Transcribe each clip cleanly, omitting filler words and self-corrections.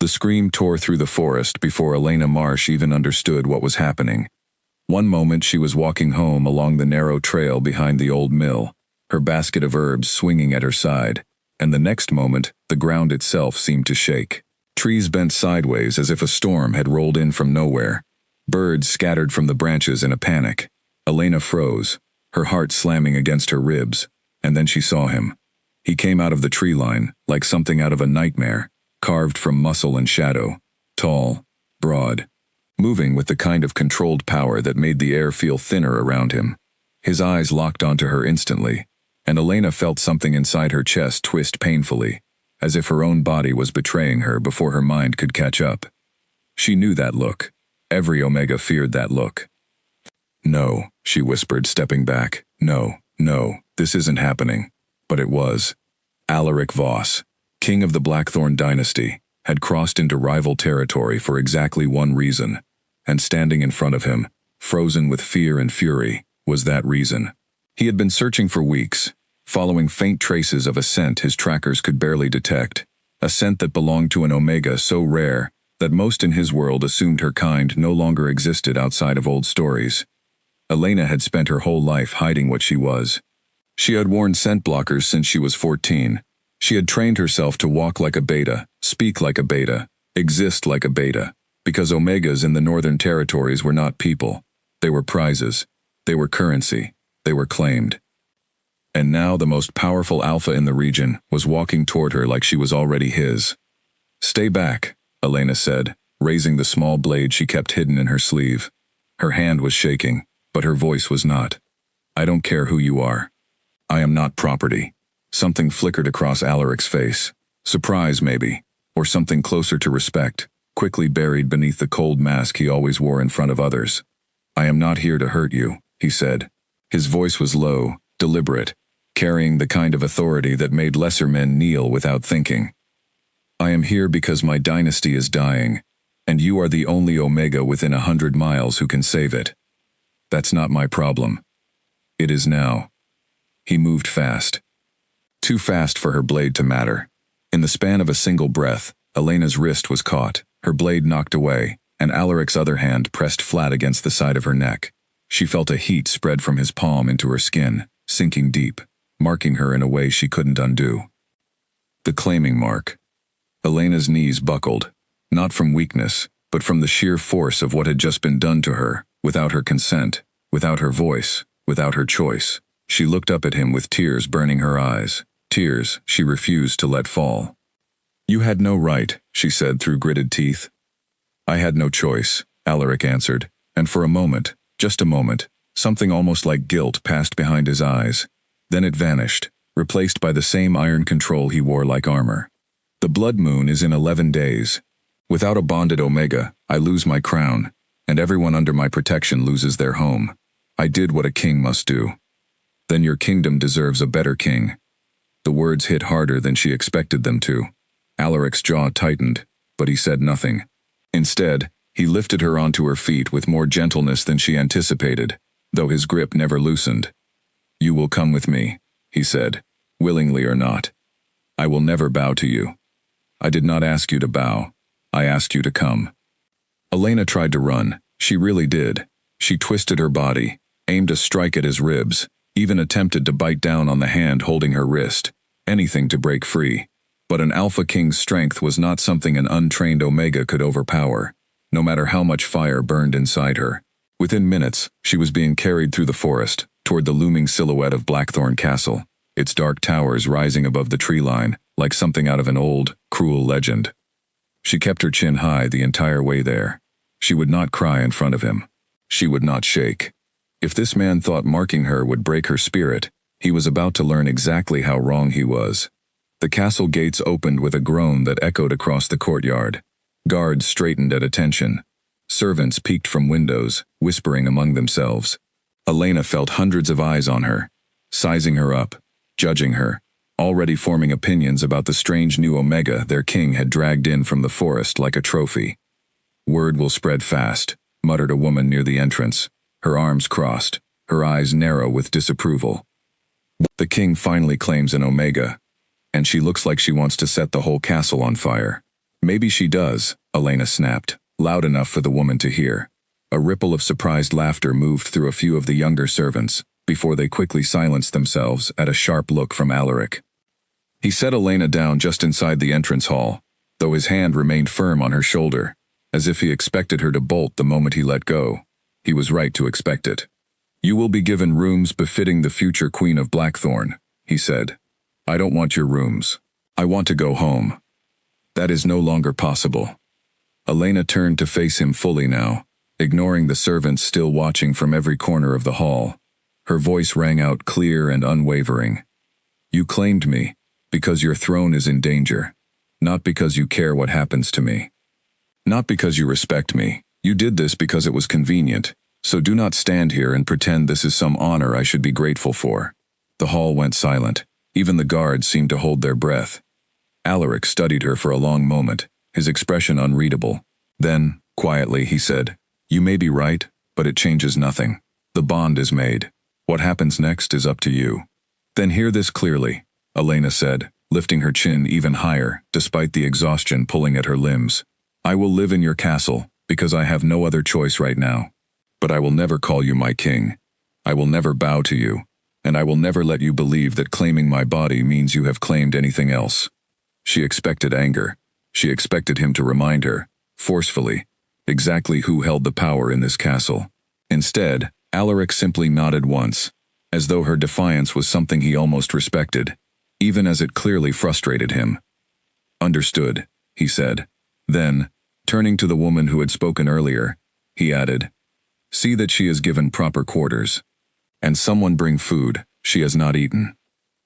The scream tore through the forest before Elena Marsh even understood what was happening. One moment she was walking home along the narrow trail behind the old mill, her basket of herbs swinging at her side, and the next moment the ground itself seemed to shake. Trees bent sideways as if a storm had rolled in from nowhere. Birds scattered from the branches in a panic. Elena froze, her heart slamming against her ribs, and then she saw him. He came out of the tree line, like something out of a nightmare, carved from muscle and shadow, tall, broad, moving with the kind of controlled power that made the air feel thinner around him. His eyes locked onto her instantly, and Elena felt something inside her chest twist painfully, as if her own body was betraying her before her mind could catch up. She knew that look. Every Omega feared that look. "No," she whispered, stepping back. "No, this isn't happening." But it was. Alaric Voss, king of the Blackthorn Dynasty, had crossed into rival territory for exactly one reason, and standing in front of him, frozen with fear and fury, was that reason. He had been searching for weeks, following faint traces of a scent his trackers could barely detect, a scent that belonged to an Omega so rare that most in his world assumed her kind no longer existed outside of old stories. Elena had spent her whole life hiding what she was. She had worn scent blockers since she was 14. She had trained herself to walk like a beta, speak like a beta, exist like a beta, because Omegas in the Northern Territories were not people. They were prizes. They were currency. They were claimed. And now the most powerful alpha in the region was walking toward her like she was already his. "Stay back," Elena said, raising the small blade she kept hidden in her sleeve. Her hand was shaking, but her voice was not. "I don't care who you are. I am not property." Something flickered across Alaric's face. Surprise, maybe, or something closer to respect, quickly buried beneath the cold mask he always wore in front of others. "I am not here to hurt you," he said. His voice was low, deliberate, carrying the kind of authority that made lesser men kneel without thinking. "I am here because my dynasty is dying, and you are the only Omega within 100 miles who can save it. That's not my problem. It is now." He moved fast. Too fast for her blade to matter. In the span of a single breath, Elena's wrist was caught, her blade knocked away, and Alaric's other hand pressed flat against the side of her neck. She felt a heat spread from his palm into her skin, sinking deep, marking her in a way she couldn't undo. The claiming mark. Elena's knees buckled, not from weakness, but from the sheer force of what had just been done to her, without her consent, without her voice, without her choice. She looked up at him with tears burning her eyes, tears she refused to let fall. "You had no right," she said through gritted teeth. "I had no choice," Alaric answered, and for a moment, just a moment, something almost like guilt passed behind his eyes. Then it vanished, replaced by the same iron control he wore like armor. "The blood moon is in 11 days. Without a bonded Omega, I lose my crown, and everyone under my protection loses their home. I did what a king must do. Then your kingdom deserves a better king." The words hit harder than she expected them to. Alaric's jaw tightened, but he said nothing. Instead, he lifted her onto her feet with more gentleness than she anticipated, though his grip never loosened. "You will come with me," he said, "willingly or not. I will never bow to you. I did not ask you to bow. I asked you to come." Elena tried to run. She really did. She twisted her body, aimed a strike at his ribs, even attempted to bite down on the hand holding her wrist, anything to break free. But an Alpha King's strength was not something an untrained Omega could overpower, no matter how much fire burned inside her. Within minutes, she was being carried through the forest, toward the looming silhouette of Blackthorn Castle, its dark towers rising above the tree line, like something out of an old, cruel legend. She kept her chin high the entire way there. She would not cry in front of him. She would not shake. If this man thought marking her would break her spirit, he was about to learn exactly how wrong he was. The castle gates opened with a groan that echoed across the courtyard. Guards straightened at attention. Servants peeked from windows, whispering among themselves. Elena felt hundreds of eyes on her, sizing her up, judging her, already forming opinions about the strange new Omega their king had dragged in from the forest like a trophy. "Word will spread fast," muttered a woman near the entrance, her arms crossed, her eyes narrow with disapproval. "The king finally claims an Omega, and she looks like she wants to set the whole castle on fire." Maybe she does, Elena snapped, loud enough for the woman to hear. A ripple of surprised laughter moved through a few of the younger servants, before they quickly silenced themselves at a sharp look from Alaric. He set Elena down just inside the entrance hall, though his hand remained firm on her shoulder, as if he expected her to bolt the moment he let go. He was right to expect it. "You will be given rooms befitting the future Queen of Blackthorn," he said. "I don't want your rooms. I want to go home." "That is no longer possible." Elena turned to face him fully now, ignoring the servants still watching from every corner of the hall. Her voice rang out clear and unwavering. "You claimed me because your throne is in danger, not because you care what happens to me. Not because you respect me. You did this because it was convenient, so do not stand here and pretend this is some honor I should be grateful for." The hall went silent. Even the guards seemed to hold their breath. Alaric studied her for a long moment, his expression unreadable. Then, quietly, he said, "You may be right, but it changes nothing. The bond is made. What happens next is up to you." "Then hear this clearly," Elena said, lifting her chin even higher, despite the exhaustion pulling at her limbs. "I will live in your castle, because I have no other choice right now. But I will never call you my king. I will never bow to you, and I will never let you believe that claiming my body means you have claimed anything else." She expected anger. She expected him to remind her, forcefully, exactly who held the power in this castle. Instead, Alaric simply nodded once, as though her defiance was something he almost respected, even as it clearly frustrated him. "Understood," he said. Then, turning to the woman who had spoken earlier, he added, "See that she is given proper quarters. And someone bring food, she has not eaten."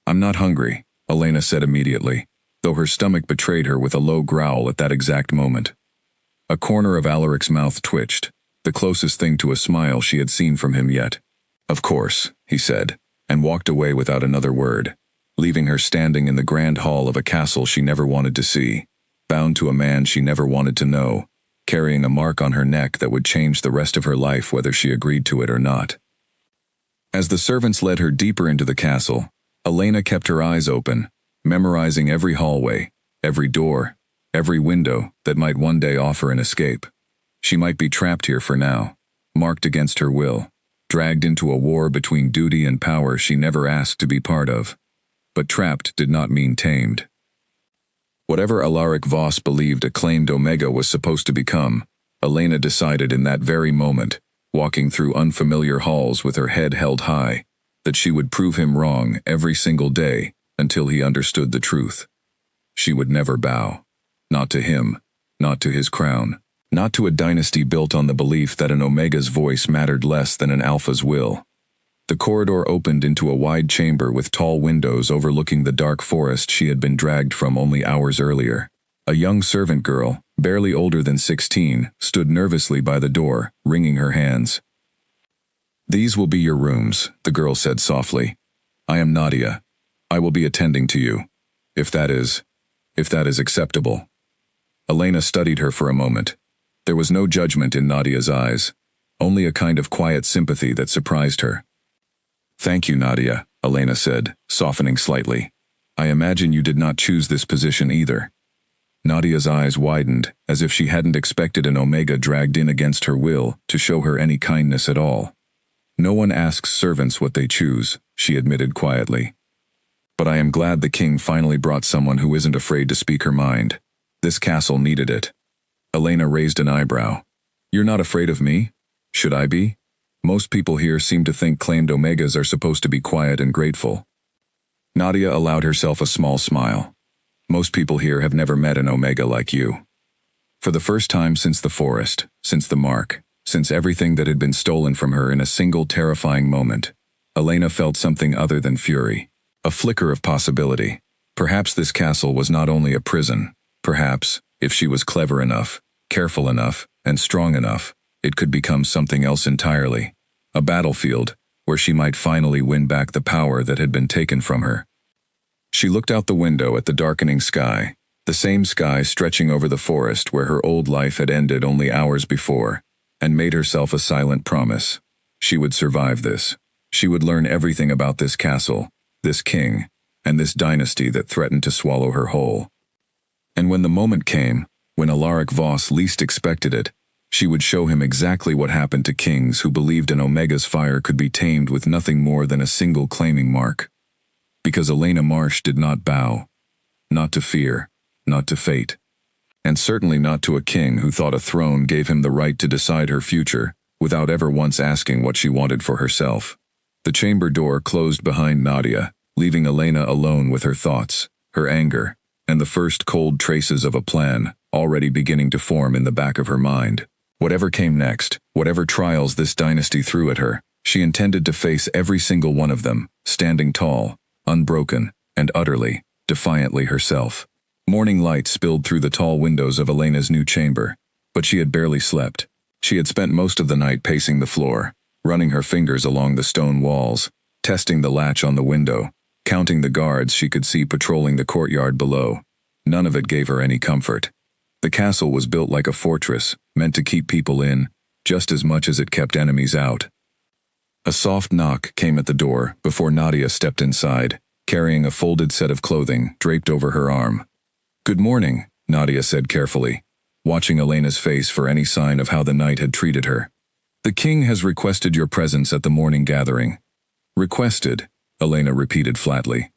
"I'm not hungry," Elena said immediately, though her stomach betrayed her with a low growl at that exact moment. A corner of Alaric's mouth twitched, the closest thing to a smile she had seen from him yet. "Of course," he said, and walked away without another word, leaving her standing in the grand hall of a castle she never wanted to see, bound to a man she never wanted to know, carrying a mark on her neck that would change the rest of her life whether she agreed to it or not. As the servants led her deeper into the castle, Elena kept her eyes open, memorizing every hallway, every door, every window that might one day offer an escape. She might be trapped here for now, marked against her will, dragged into a war between duty and power she never asked to be part of. But trapped did not mean tamed. Whatever Alaric Voss believed acclaimed Omega was supposed to become, Elena decided in that very moment, walking through unfamiliar halls with her head held high, that she would prove him wrong every single day until he understood the truth. She would never bow. Not to him, not to his crown, not to a dynasty built on the belief that an Omega's voice mattered less than an Alpha's will. The corridor opened into a wide chamber with tall windows overlooking the dark forest she had been dragged from only hours earlier. A young servant girl, barely older than 16, stood nervously by the door, wringing her hands. "These will be your rooms," the girl said softly. "I am Nadia. I will be attending to you, if that is acceptable." Elena studied her for a moment. There was no judgment in Nadia's eyes, only a kind of quiet sympathy that surprised her. "Thank you, Nadia," Elena said, softening slightly. "I imagine you did not choose this position either." Nadia's eyes widened, as if she hadn't expected an Omega dragged in against her will to show her any kindness at all. "No one asks servants what they choose," she admitted quietly. "But I am glad the king finally brought someone who isn't afraid to speak her mind. This castle needed it." Elena raised an eyebrow. "You're not afraid of me? Should I be? Most people here seem to think claimed Omegas are supposed to be quiet and grateful." Nadia allowed herself a small smile. "Most people here have never met an Omega like you." For the first time since the forest, since the mark, since everything that had been stolen from her in a single terrifying moment, Elena felt something other than fury. A flicker of possibility. Perhaps this castle was not only a prison. Perhaps, if she was clever enough, careful enough, and strong enough, it could become something else entirely. A battlefield, where she might finally win back the power that had been taken from her. She looked out the window at the darkening sky, the same sky stretching over the forest where her old life had ended only hours before, and made herself a silent promise. She would survive this. She would learn everything about this castle, this king, and this dynasty that threatened to swallow her whole. And when the moment came, When Alaric Voss least expected it, she would show him exactly what happened to kings who believed an Omega's fire could be tamed with nothing more than a single claiming mark. Because Elena Marsh did not bow. Not to fear, not to fate. And certainly not to a king who thought a throne gave him the right to decide her future, without ever once asking what she wanted for herself. The chamber door closed behind Nadia, leaving Elena alone with her thoughts, her anger, and the first cold traces of a plan already beginning to form in the back of her mind. Whatever came next, whatever trials this dynasty threw at her, she intended to face every single one of them, standing tall, unbroken, and utterly, defiantly herself. Morning light spilled through the tall windows of Elena's new chamber, but she had barely slept. She had spent most of the night pacing the floor, running her fingers along the stone walls, testing the latch on the window, counting the guards she could see patrolling the courtyard below. None of it gave her any comfort. The castle was built like a fortress, meant to keep people in, just as much as it kept enemies out. A soft knock came at the door before Nadia stepped inside, carrying a folded set of clothing draped over her arm. "Good morning," Nadia said carefully, watching Elena's face for any sign of how the night had treated her. "The king has requested your presence at the morning gathering." "Requested," Elena repeated flatly.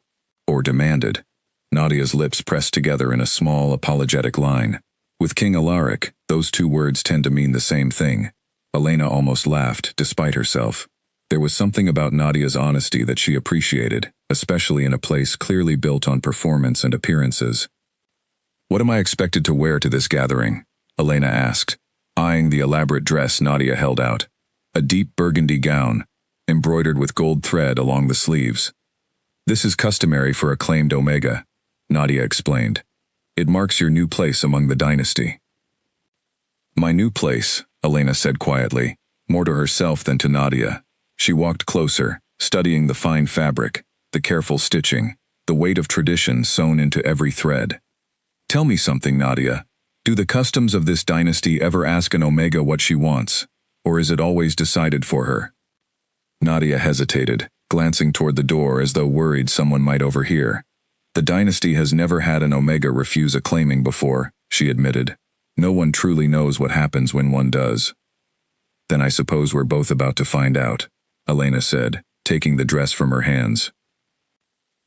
"Or demanded." Nadia's lips pressed together in a small, apologetic line. With King Alaric, those two words tend to mean the same thing. Elena almost laughed, despite herself. There was something about Nadia's honesty that she appreciated, especially in a place clearly built on performance and appearances. "What am I expected to wear to this gathering?" Elena asked, eyeing the elaborate dress Nadia held out. A deep burgundy gown, embroidered with gold thread along the sleeves. "This is customary for acclaimed Omega," Nadia explained. "It marks your new place among the dynasty." "My new place," Elena said quietly, more to herself than to Nadia. She walked closer, studying the fine fabric, the careful stitching, the weight of tradition sewn into every thread. "Tell me something, Nadia. Do the customs of this dynasty ever ask an Omega what she wants, or is it always decided for her?" Nadia hesitated, glancing toward the door as though worried someone might overhear. "The dynasty has never had an Omega refuse a claiming before," she admitted. "No one truly knows what happens when one does." "Then I suppose we're both about to find out," Elena said, taking the dress from her hands.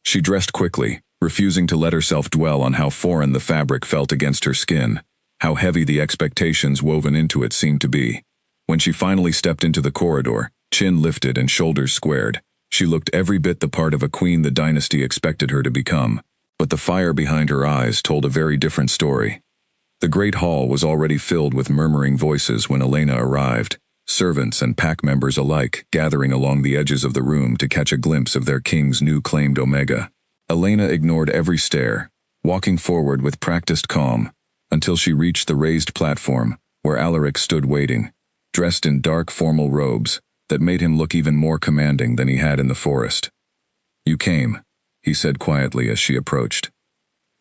She dressed quickly, refusing to let herself dwell on how foreign the fabric felt against her skin, how heavy the expectations woven into it seemed to be. When she finally stepped into the corridor, chin lifted and shoulders squared, she looked every bit the part of a queen the dynasty expected her to become. But the fire behind her eyes told a very different story. The great hall was already filled with murmuring voices when Elena arrived, servants and pack members alike gathering along the edges of the room to catch a glimpse of their king's new claimed Omega. Elena ignored every stare, walking forward with practiced calm, until she reached the raised platform, where Alaric stood waiting, dressed in dark formal robes that made him look even more commanding than he had in the forest. "You came," he said quietly as she approached.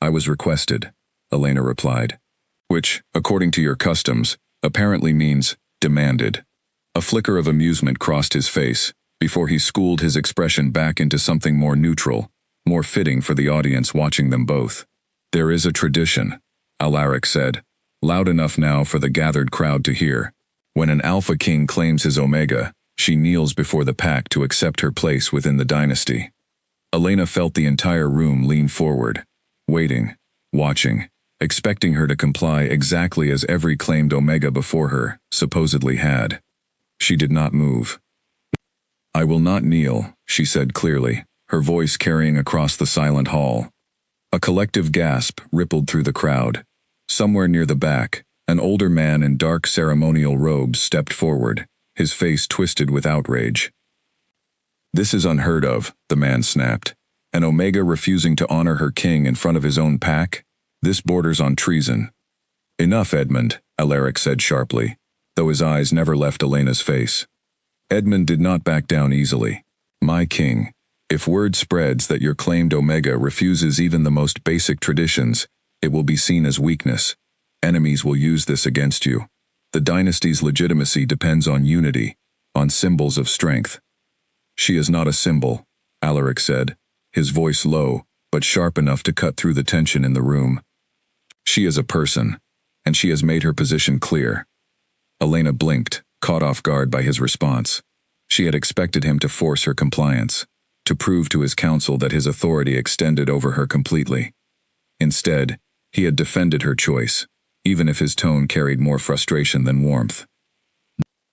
"I was requested," Elena replied. "Which, according to your customs, apparently means demanded." A flicker of amusement crossed his face, before he schooled his expression back into something more neutral, more fitting for the audience watching them both. "There is a tradition," Alaric said, loud enough now for the gathered crowd to hear. "When an Alpha King claims his Omega, she kneels before the pack to accept her place within the dynasty." Elena felt the entire room lean forward, waiting, watching, expecting her to comply exactly as every claimed Omega before her supposedly had. She did not move. "I will not kneel," she said clearly, her voice carrying across the silent hall. A collective gasp rippled through the crowd. Somewhere near the back, an older man in dark ceremonial robes stepped forward, his face twisted with outrage. "This is unheard of," the man snapped. "An Omega refusing to honor her king in front of his own pack? This borders on treason." "Enough, Edmund," Alaric said sharply, though his eyes never left Elena's face. Edmund did not back down easily. "My king, if word spreads that your claimed Omega refuses even the most basic traditions, it will be seen as weakness. Enemies will use this against you. The dynasty's legitimacy depends on unity, on symbols of strength." "She is not a symbol," Alaric said, his voice low, but sharp enough to cut through the tension in the room. "She is a person. and she has made her position clear. Elena blinked, caught off guard by his response. She had expected him to force her compliance, to prove to his council that his authority extended over her completely. Instead, he had defended her choice, even if his tone carried more frustration than warmth.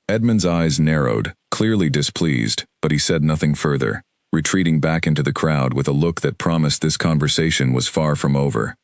Edmund's eyes narrowed, clearly displeased, but he said nothing further, retreating back into the crowd with a look that promised this conversation was far from over.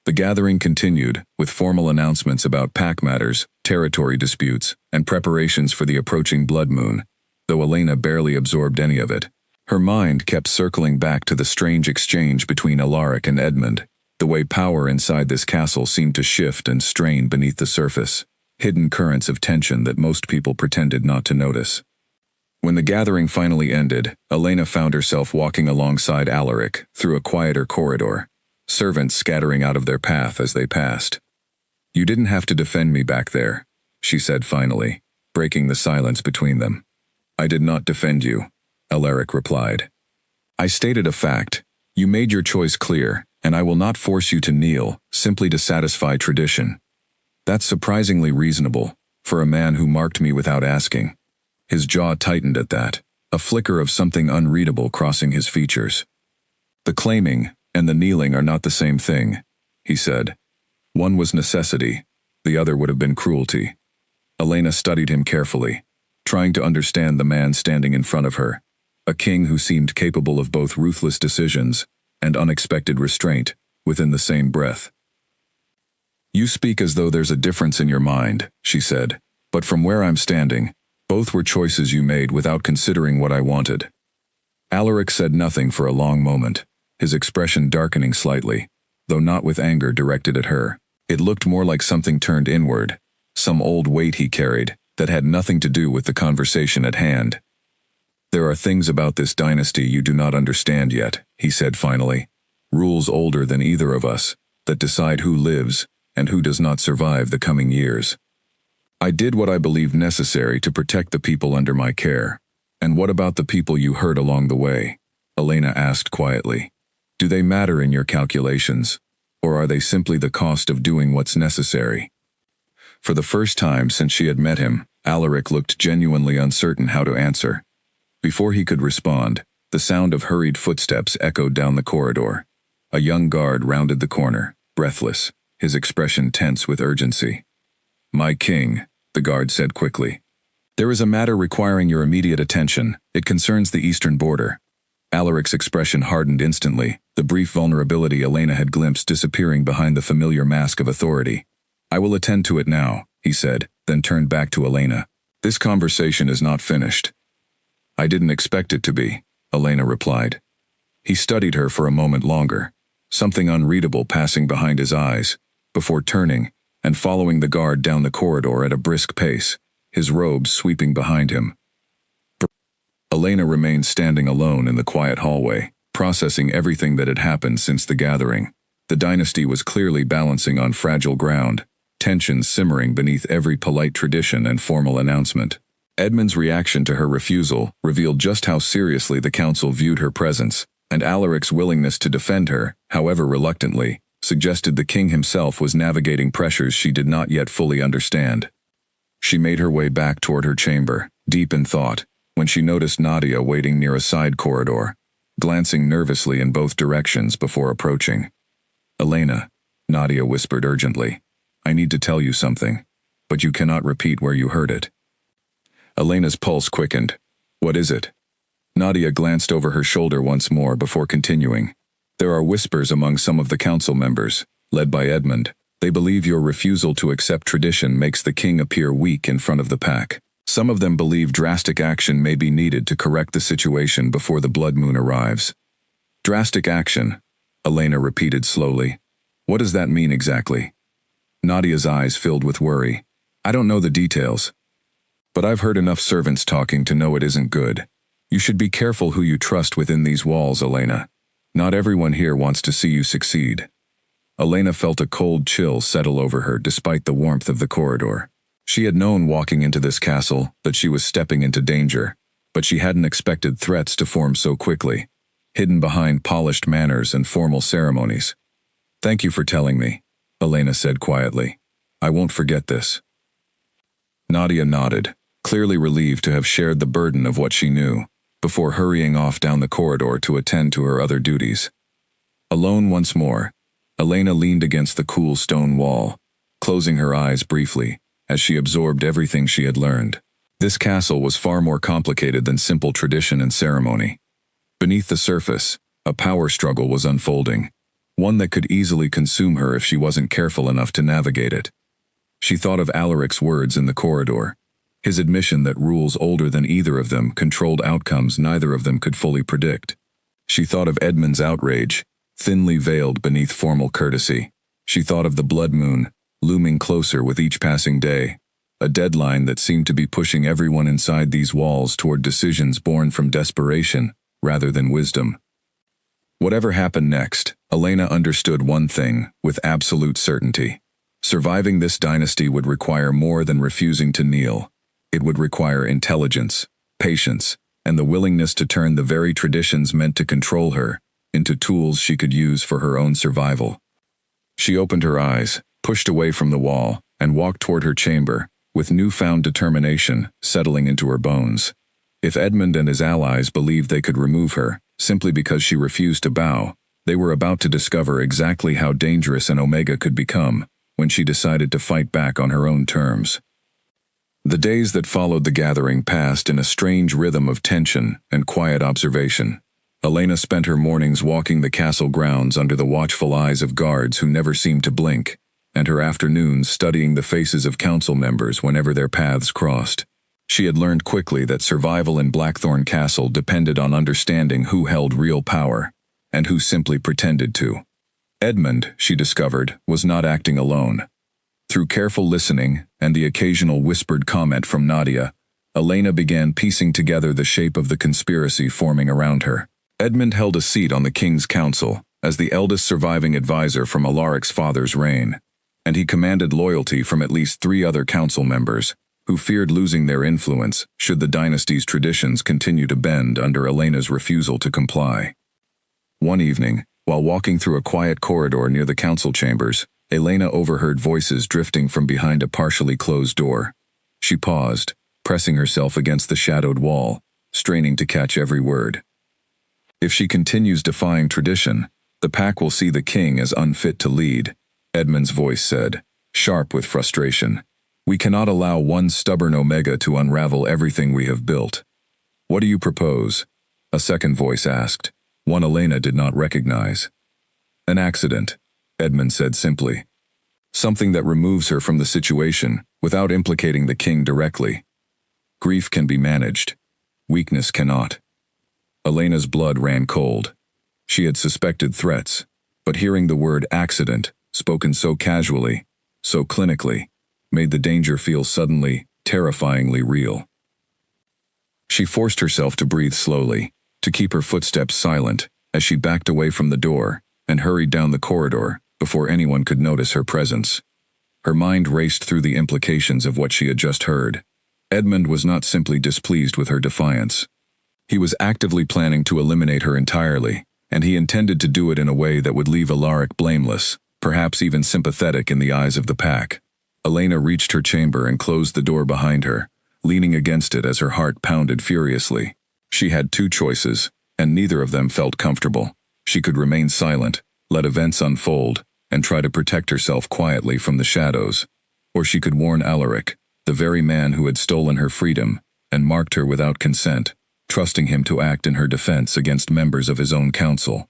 The gathering continued, with formal announcements about pack matters, territory disputes, and preparations for the approaching blood moon, though Elena barely absorbed any of it. Her mind kept circling back to the strange exchange between Alaric and Edmund, the way power inside this castle seemed to shift and strain beneath the surface, hidden currents of tension that most people pretended not to notice. When the gathering finally ended, Elena found herself walking alongside Alaric through a quieter corridor, servants scattering out of their path as they passed. "You didn't have to defend me back there," she said finally, breaking the silence between them. "I did not defend you," Alaric replied. "I stated a fact. You made your choice clear, and I will not force you to kneel, simply to satisfy tradition. That's surprisingly reasonable, for a man who marked me without asking." His jaw tightened at that, a flicker of something unreadable crossing his features. "The claiming and the kneeling are not the same thing," he said. "One was necessity, the other would have been cruelty." Elena studied him carefully, trying to understand the man standing in front of her, a king who seemed capable of both ruthless decisions and unexpected restraint within the same breath. "You speak as though there's a difference in your mind," she said, "but from where I'm standing, both were choices you made without considering what I wanted." Alaric said nothing for a long moment, his expression darkening slightly, though not with anger directed at her. It looked more like something turned inward, some old weight he carried that had nothing to do with the conversation at hand. "There are things about this dynasty you do not understand yet," he said finally. "Rules older than either of us, that decide who lives and who does not survive the coming years. I did what I believed necessary to protect the people under my care. And what about the people you hurt along the way?" Elena asked quietly. "Do they matter in your calculations, or are they simply the cost of doing what's necessary?" For the first time since she had met him, Alaric looked genuinely uncertain how to answer. Before he could respond, the sound of hurried footsteps echoed down the corridor. A young guard rounded the corner, breathless, his expression tense with urgency. "My king," the guard said quickly. "There is a matter requiring your immediate attention. It concerns the eastern border." Alaric's expression hardened instantly, the brief vulnerability Elena had glimpsed disappearing behind the familiar mask of authority. "I will attend to it now," he said, then turned back to Elena. "This conversation is not finished." "I didn't expect it to be," Elena replied. He studied her for a moment longer, something unreadable passing behind his eyes, before turning and following the guard down the corridor at a brisk pace, his robes sweeping behind him. Elena remained standing alone in the quiet hallway, processing everything that had happened since the gathering. The dynasty was clearly balancing on fragile ground, tensions simmering beneath every polite tradition and formal announcement. Edmund's reaction to her refusal revealed just how seriously the council viewed her presence, and Alaric's willingness to defend her, however reluctantly, suggested the king himself was navigating pressures she did not yet fully understand. She made her way back toward her chamber, deep in thought, when she noticed Nadia waiting near a side corridor, glancing nervously in both directions before approaching. "Elena," Nadia whispered urgently, "I need to tell you something, but you cannot repeat where you heard it." Elena's pulse quickened. "What is it?" Nadia glanced over her shoulder once more before continuing. "There are whispers among some of the council members, led by Edmund. They believe your refusal to accept tradition makes the king appear weak in front of the pack. Some of them believe drastic action may be needed to correct the situation before the blood moon arrives." "Drastic action," Elena repeated slowly. "What does that mean exactly?" Nadia's eyes filled with worry. "I don't know the details, but I've heard enough servants talking to know it isn't good. You should be careful who you trust within these walls, Elena. Not everyone here wants to see you succeed." Elena felt a cold chill settle over her despite the warmth of the corridor. She had known walking into this castle that she was stepping into danger, but she hadn't expected threats to form so quickly, hidden behind polished manners and formal ceremonies. "Thank you for telling me," Elena said quietly. I won't forget this." Nadia nodded, clearly relieved to have shared the burden of what she knew, before hurrying off down the corridor to attend to her other duties. Alone once more, Elena leaned against the cool stone wall, closing her eyes briefly, as she absorbed everything she had learned. This castle was far more complicated than simple tradition and ceremony. Beneath the surface, a power struggle was unfolding, one that could easily consume her if she wasn't careful enough to navigate it. She thought of Alaric's words in the corridor, his admission that rules older than either of them controlled outcomes neither of them could fully predict. She thought of Edmund's outrage, thinly veiled beneath formal courtesy. She thought of the blood moon, looming closer with each passing day, a deadline that seemed to be pushing everyone inside these walls toward decisions born from desperation rather than wisdom. Whatever happened next, Elena understood one thing with absolute certainty. Surviving this dynasty would require more than refusing to kneel. It would require intelligence, patience, and the willingness to turn the very traditions meant to control her into tools she could use for her own survival. She opened her eyes, pushed away from the wall, and walked toward her chamber, with newfound determination settling into her bones. If Edmund and his allies believed they could remove her, simply because she refused to bow, they were about to discover exactly how dangerous an Omega could become when she decided to fight back on her own terms. The days that followed the gathering passed in a strange rhythm of tension and quiet observation. Elena spent her mornings walking the castle grounds under the watchful eyes of guards who never seemed to blink, and her afternoons studying the faces of council members whenever their paths crossed. She had learned quickly that survival in Blackthorn Castle depended on understanding who held real power, and who simply pretended to. Edmund, she discovered, was not acting alone. Through careful listening and the occasional whispered comment from Nadia, Elena began piecing together the shape of the conspiracy forming around her. Edmund held a seat on the king's council as the eldest surviving advisor from Alaric's father's reign, and he commanded loyalty from at least 3 other council members, who feared losing their influence should the dynasty's traditions continue to bend under Elena's refusal to comply. One evening, while walking through a quiet corridor near the council chambers, Elena overheard voices drifting from behind a partially closed door. She paused, pressing herself against the shadowed wall, straining to catch every word. "If she continues defying tradition, the pack will see the king as unfit to lead," Edmund's voice said, sharp with frustration. "We cannot allow one stubborn Omega to unravel everything we have built." "What do you propose?" a second voice asked, one Elena did not recognize. "An accident," Edmund said simply. "Something that removes her from the situation without implicating the king directly. Grief can be managed. Weakness cannot." Elena's blood ran cold. She had suspected threats, but hearing the word accident, spoken so casually, so clinically, made the danger feel suddenly, terrifyingly real. She forced herself to breathe slowly, to keep her footsteps silent, as she backed away from the door and hurried down the corridor before anyone could notice her presence. Her mind raced through the implications of what she had just heard. Edmund was not simply displeased with her defiance. He was actively planning to eliminate her entirely, and he intended to do it in a way that would leave Alaric blameless, perhaps even sympathetic in the eyes of the pack. Elena reached her chamber and closed the door behind her, leaning against it as her heart pounded furiously. She had 2 choices, and neither of them felt comfortable. She could remain silent, let events unfold, and try to protect herself quietly from the shadows. Or she could warn Alaric, the very man who had stolen her freedom and marked her without consent, trusting him to act in her defense against members of his own council.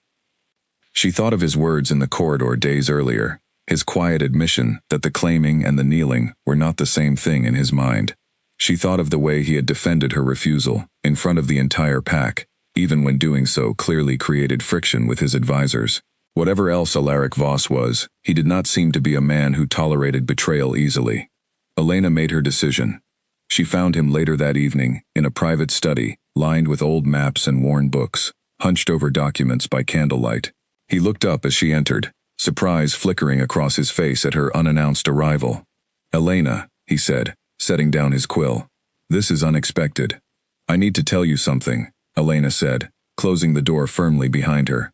She thought of his words in the corridor days earlier, his quiet admission that the claiming and the kneeling were not the same thing in his mind. She thought of the way he had defended her refusal in front of the entire pack, even when doing so clearly created friction with his advisors. Whatever else Alaric Voss was, he did not seem to be a man who tolerated betrayal easily. Elena made her decision. She found him later that evening, in a private study, lined with old maps and worn books, hunched over documents by candlelight. He looked up as she entered, surprise flickering across his face at her unannounced arrival. "Elena," he said, setting down his quill. "This is unexpected." "I need to tell you something," Elena said, closing the door firmly behind her.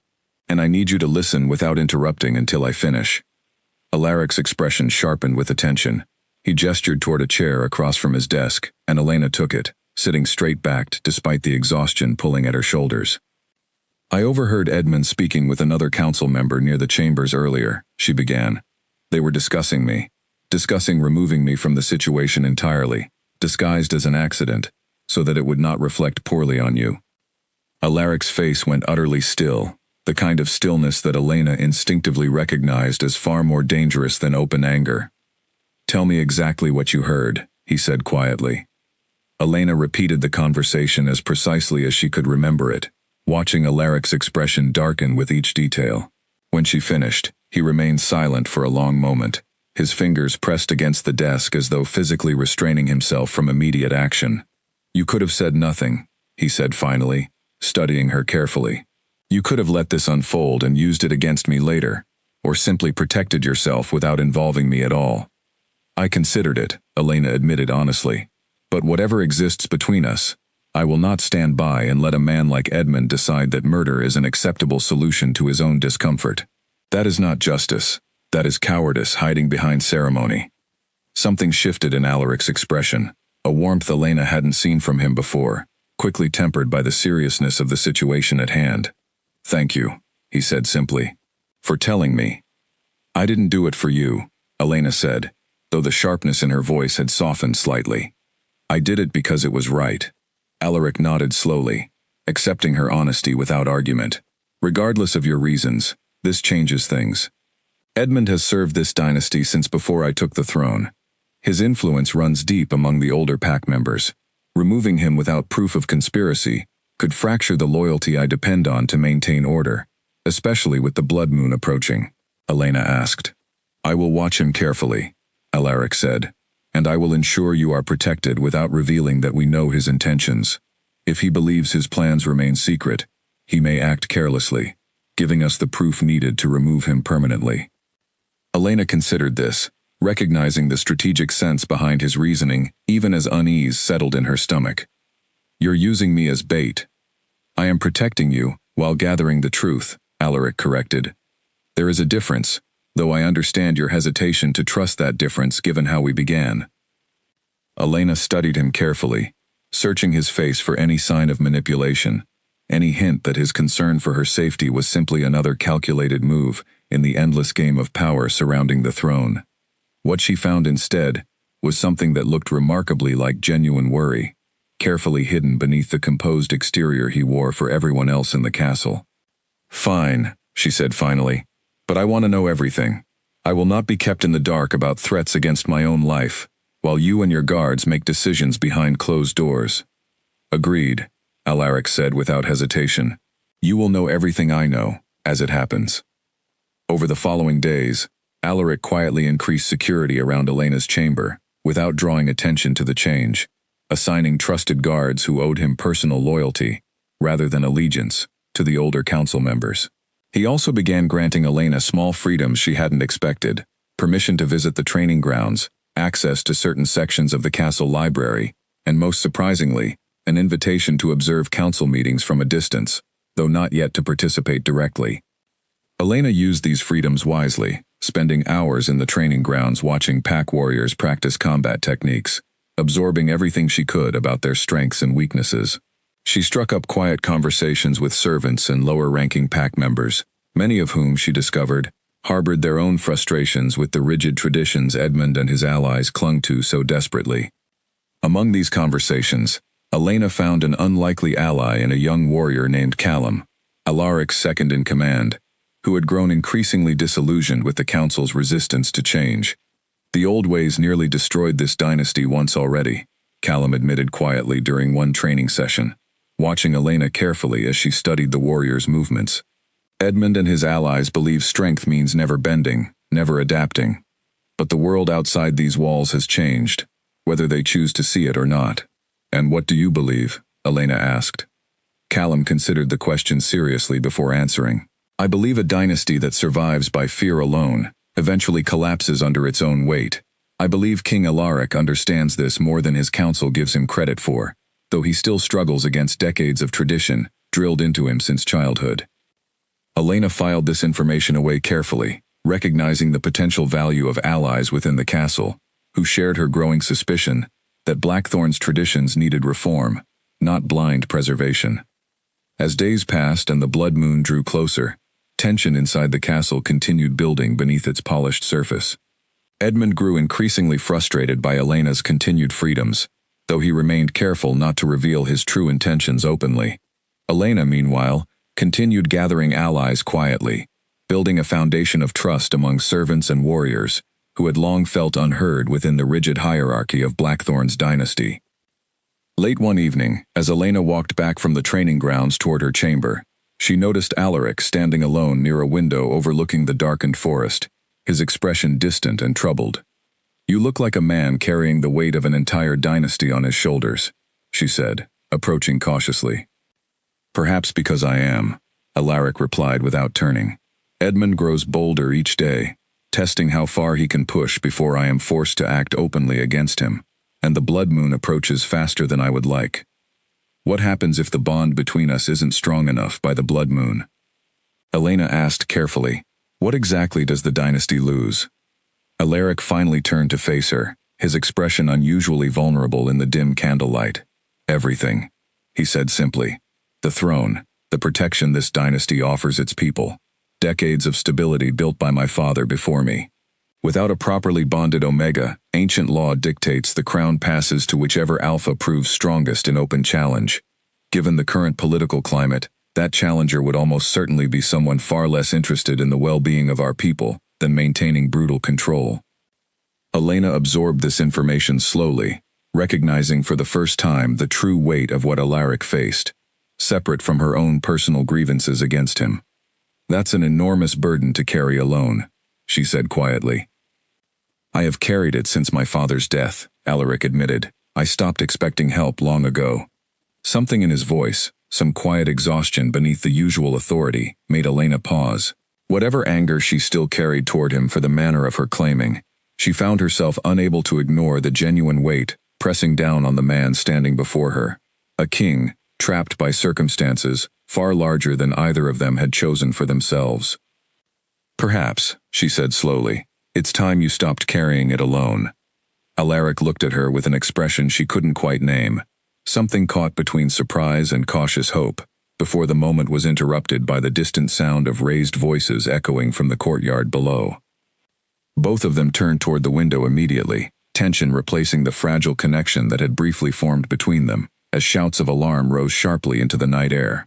"And I need you to listen without interrupting until I finish." Alaric's expression sharpened with attention. He gestured toward a chair across from his desk, and Elena took it, sitting straight-backed despite the exhaustion pulling at her shoulders. "I overheard Edmund speaking with another council member near the chambers earlier," she began. "They were discussing removing me from the situation entirely, disguised as an accident, so that it would not reflect poorly on you." Alaric's face went utterly still, the kind of stillness that Elena instinctively recognized as far more dangerous than open anger. "Tell me exactly what you heard," he said quietly. Elena repeated the conversation as precisely as she could remember it, watching Alaric's expression darken with each detail. When she finished, he remained silent for a long moment, his fingers pressed against the desk as though physically restraining himself from immediate action. "You could have said nothing," he said finally, studying her carefully. "You could have let this unfold and used it against me later, or simply protected yourself without involving me at all." "I considered it," Elena admitted honestly. "But whatever exists between us, I will not stand by and let a man like Edmund decide that murder is an acceptable solution to his own discomfort. That is not justice. That is cowardice hiding behind ceremony." Something shifted in Alaric's expression, a warmth Elena hadn't seen from him before, quickly tempered by the seriousness of the situation at hand. "Thank you," he said simply, "for telling me." "I didn't do it for you," Elena said, though the sharpness in her voice had softened slightly. "I did it because it was right." Alaric nodded slowly, accepting her honesty without argument. "Regardless of your reasons, this changes things. Edmund has served this dynasty since before I took the throne. His influence runs deep among the older pack members. Removing him without proof of conspiracy could fracture the loyalty I depend on to maintain order, especially with the blood moon approaching," Elena asked. "I will watch him carefully," Alaric said, "and I will ensure you are protected without revealing that we know his intentions. If he believes his plans remain secret, he may act carelessly, giving us the proof needed to remove him permanently." Elena considered this, recognizing the strategic sense behind his reasoning even as unease settled in her stomach. "You're using me as bait." "I am protecting you while gathering the truth," Alaric corrected. "There is a difference, though I understand your hesitation to trust that difference given how we began." Elena studied him carefully, searching his face for any sign of manipulation, any hint that his concern for her safety was simply another calculated move in the endless game of power surrounding the throne. What she found instead was something that looked remarkably like genuine worry, carefully hidden beneath the composed exterior he wore for everyone else in the castle. "Fine," she said finally, "but I want to know everything. I will not be kept in the dark about threats against my own life, while you and your guards make decisions behind closed doors." "Agreed," Alaric said without hesitation. "You will know everything I know, as it happens." Over the following days, Alaric quietly increased security around Elena's chamber, without drawing attention to the change, assigning trusted guards who owed him personal loyalty, rather than allegiance, to the older council members. He also began granting Elena small freedoms she hadn't expected: permission to visit the training grounds, access to certain sections of the castle library, and most surprisingly, an invitation to observe council meetings from a distance, though not yet to participate directly. Elena used these freedoms wisely, spending hours in the training grounds watching pack warriors practice combat techniques, absorbing everything she could about their strengths and weaknesses. She struck up quiet conversations with servants and lower-ranking pack members, many of whom, she discovered, harbored their own frustrations with the rigid traditions Edmund and his allies clung to so desperately. Among these conversations, Elena found an unlikely ally in a young warrior named Callum, Alaric's second in command, who had grown increasingly disillusioned with the council's resistance to change. "The old ways nearly destroyed this dynasty once already," Callum admitted quietly during one training session, watching Elena carefully as she studied the warrior's movements. "Edmund and his allies believe strength means never bending, never adapting. But the world outside these walls has changed, whether they choose to see it or not." "And what do you believe?" Elena asked. Callum considered the question seriously before answering. "I believe a dynasty that survives by fear alone eventually collapses under its own weight. I believe King Alaric understands this more than his council gives him credit for, though he still struggles against decades of tradition drilled into him since childhood." Elena filed this information away carefully, recognizing the potential value of allies within the castle, who shared her growing suspicion that Blackthorn's traditions needed reform, not blind preservation. As days passed and the blood moon drew closer, tension inside the castle continued building beneath its polished surface. Edmund grew increasingly frustrated by Elena's continued freedoms, though he remained careful not to reveal his true intentions openly. Elena, meanwhile, continued gathering allies quietly, building a foundation of trust among servants and warriors, who had long felt unheard within the rigid hierarchy of Blackthorn's dynasty. Late one evening, as Elena walked back from the training grounds toward her chamber, she noticed Alaric standing alone near a window overlooking the darkened forest, his expression distant and troubled. "You look like a man carrying the weight of an entire dynasty on his shoulders," she said, approaching cautiously. "Perhaps because I am," Alaric replied without turning. "Edmund grows bolder each day, testing how far he can push before I am forced to act openly against him, and the blood moon approaches faster than I would like. What happens if the bond between us isn't strong enough by the blood moon?" Elena asked carefully, "What exactly does the dynasty lose?" Alaric finally turned to face her, his expression unusually vulnerable in the dim candlelight. "Everything," he said simply. "The throne, the protection this dynasty offers its people, decades of stability built by my father before me. Without a properly bonded omega, ancient law dictates the crown passes to whichever alpha proves strongest in open challenge. Given the current political climate, that challenger would almost certainly be someone far less interested in the well-being of our people than maintaining brutal control." Elena absorbed this information slowly, recognizing for the first time the true weight of what Alaric faced, separate from her own personal grievances against him. "That's an enormous burden to carry alone," she said quietly. "I have carried it since my father's death," Alaric admitted. "I stopped expecting help long ago." Something in his voice, some quiet exhaustion beneath the usual authority, made Elena pause. Whatever anger she still carried toward him for the manner of her claiming, she found herself unable to ignore the genuine weight pressing down on the man standing before her. A king, trapped by circumstances far larger than either of them had chosen for themselves. "Perhaps," she said slowly, "it's time you stopped carrying it alone." Alaric looked at her with an expression she couldn't quite name, something caught between surprise and cautious hope, before the moment was interrupted by the distant sound of raised voices echoing from the courtyard below. Both of them turned toward the window immediately, tension replacing the fragile connection that had briefly formed between them, as shouts of alarm rose sharply into the night air.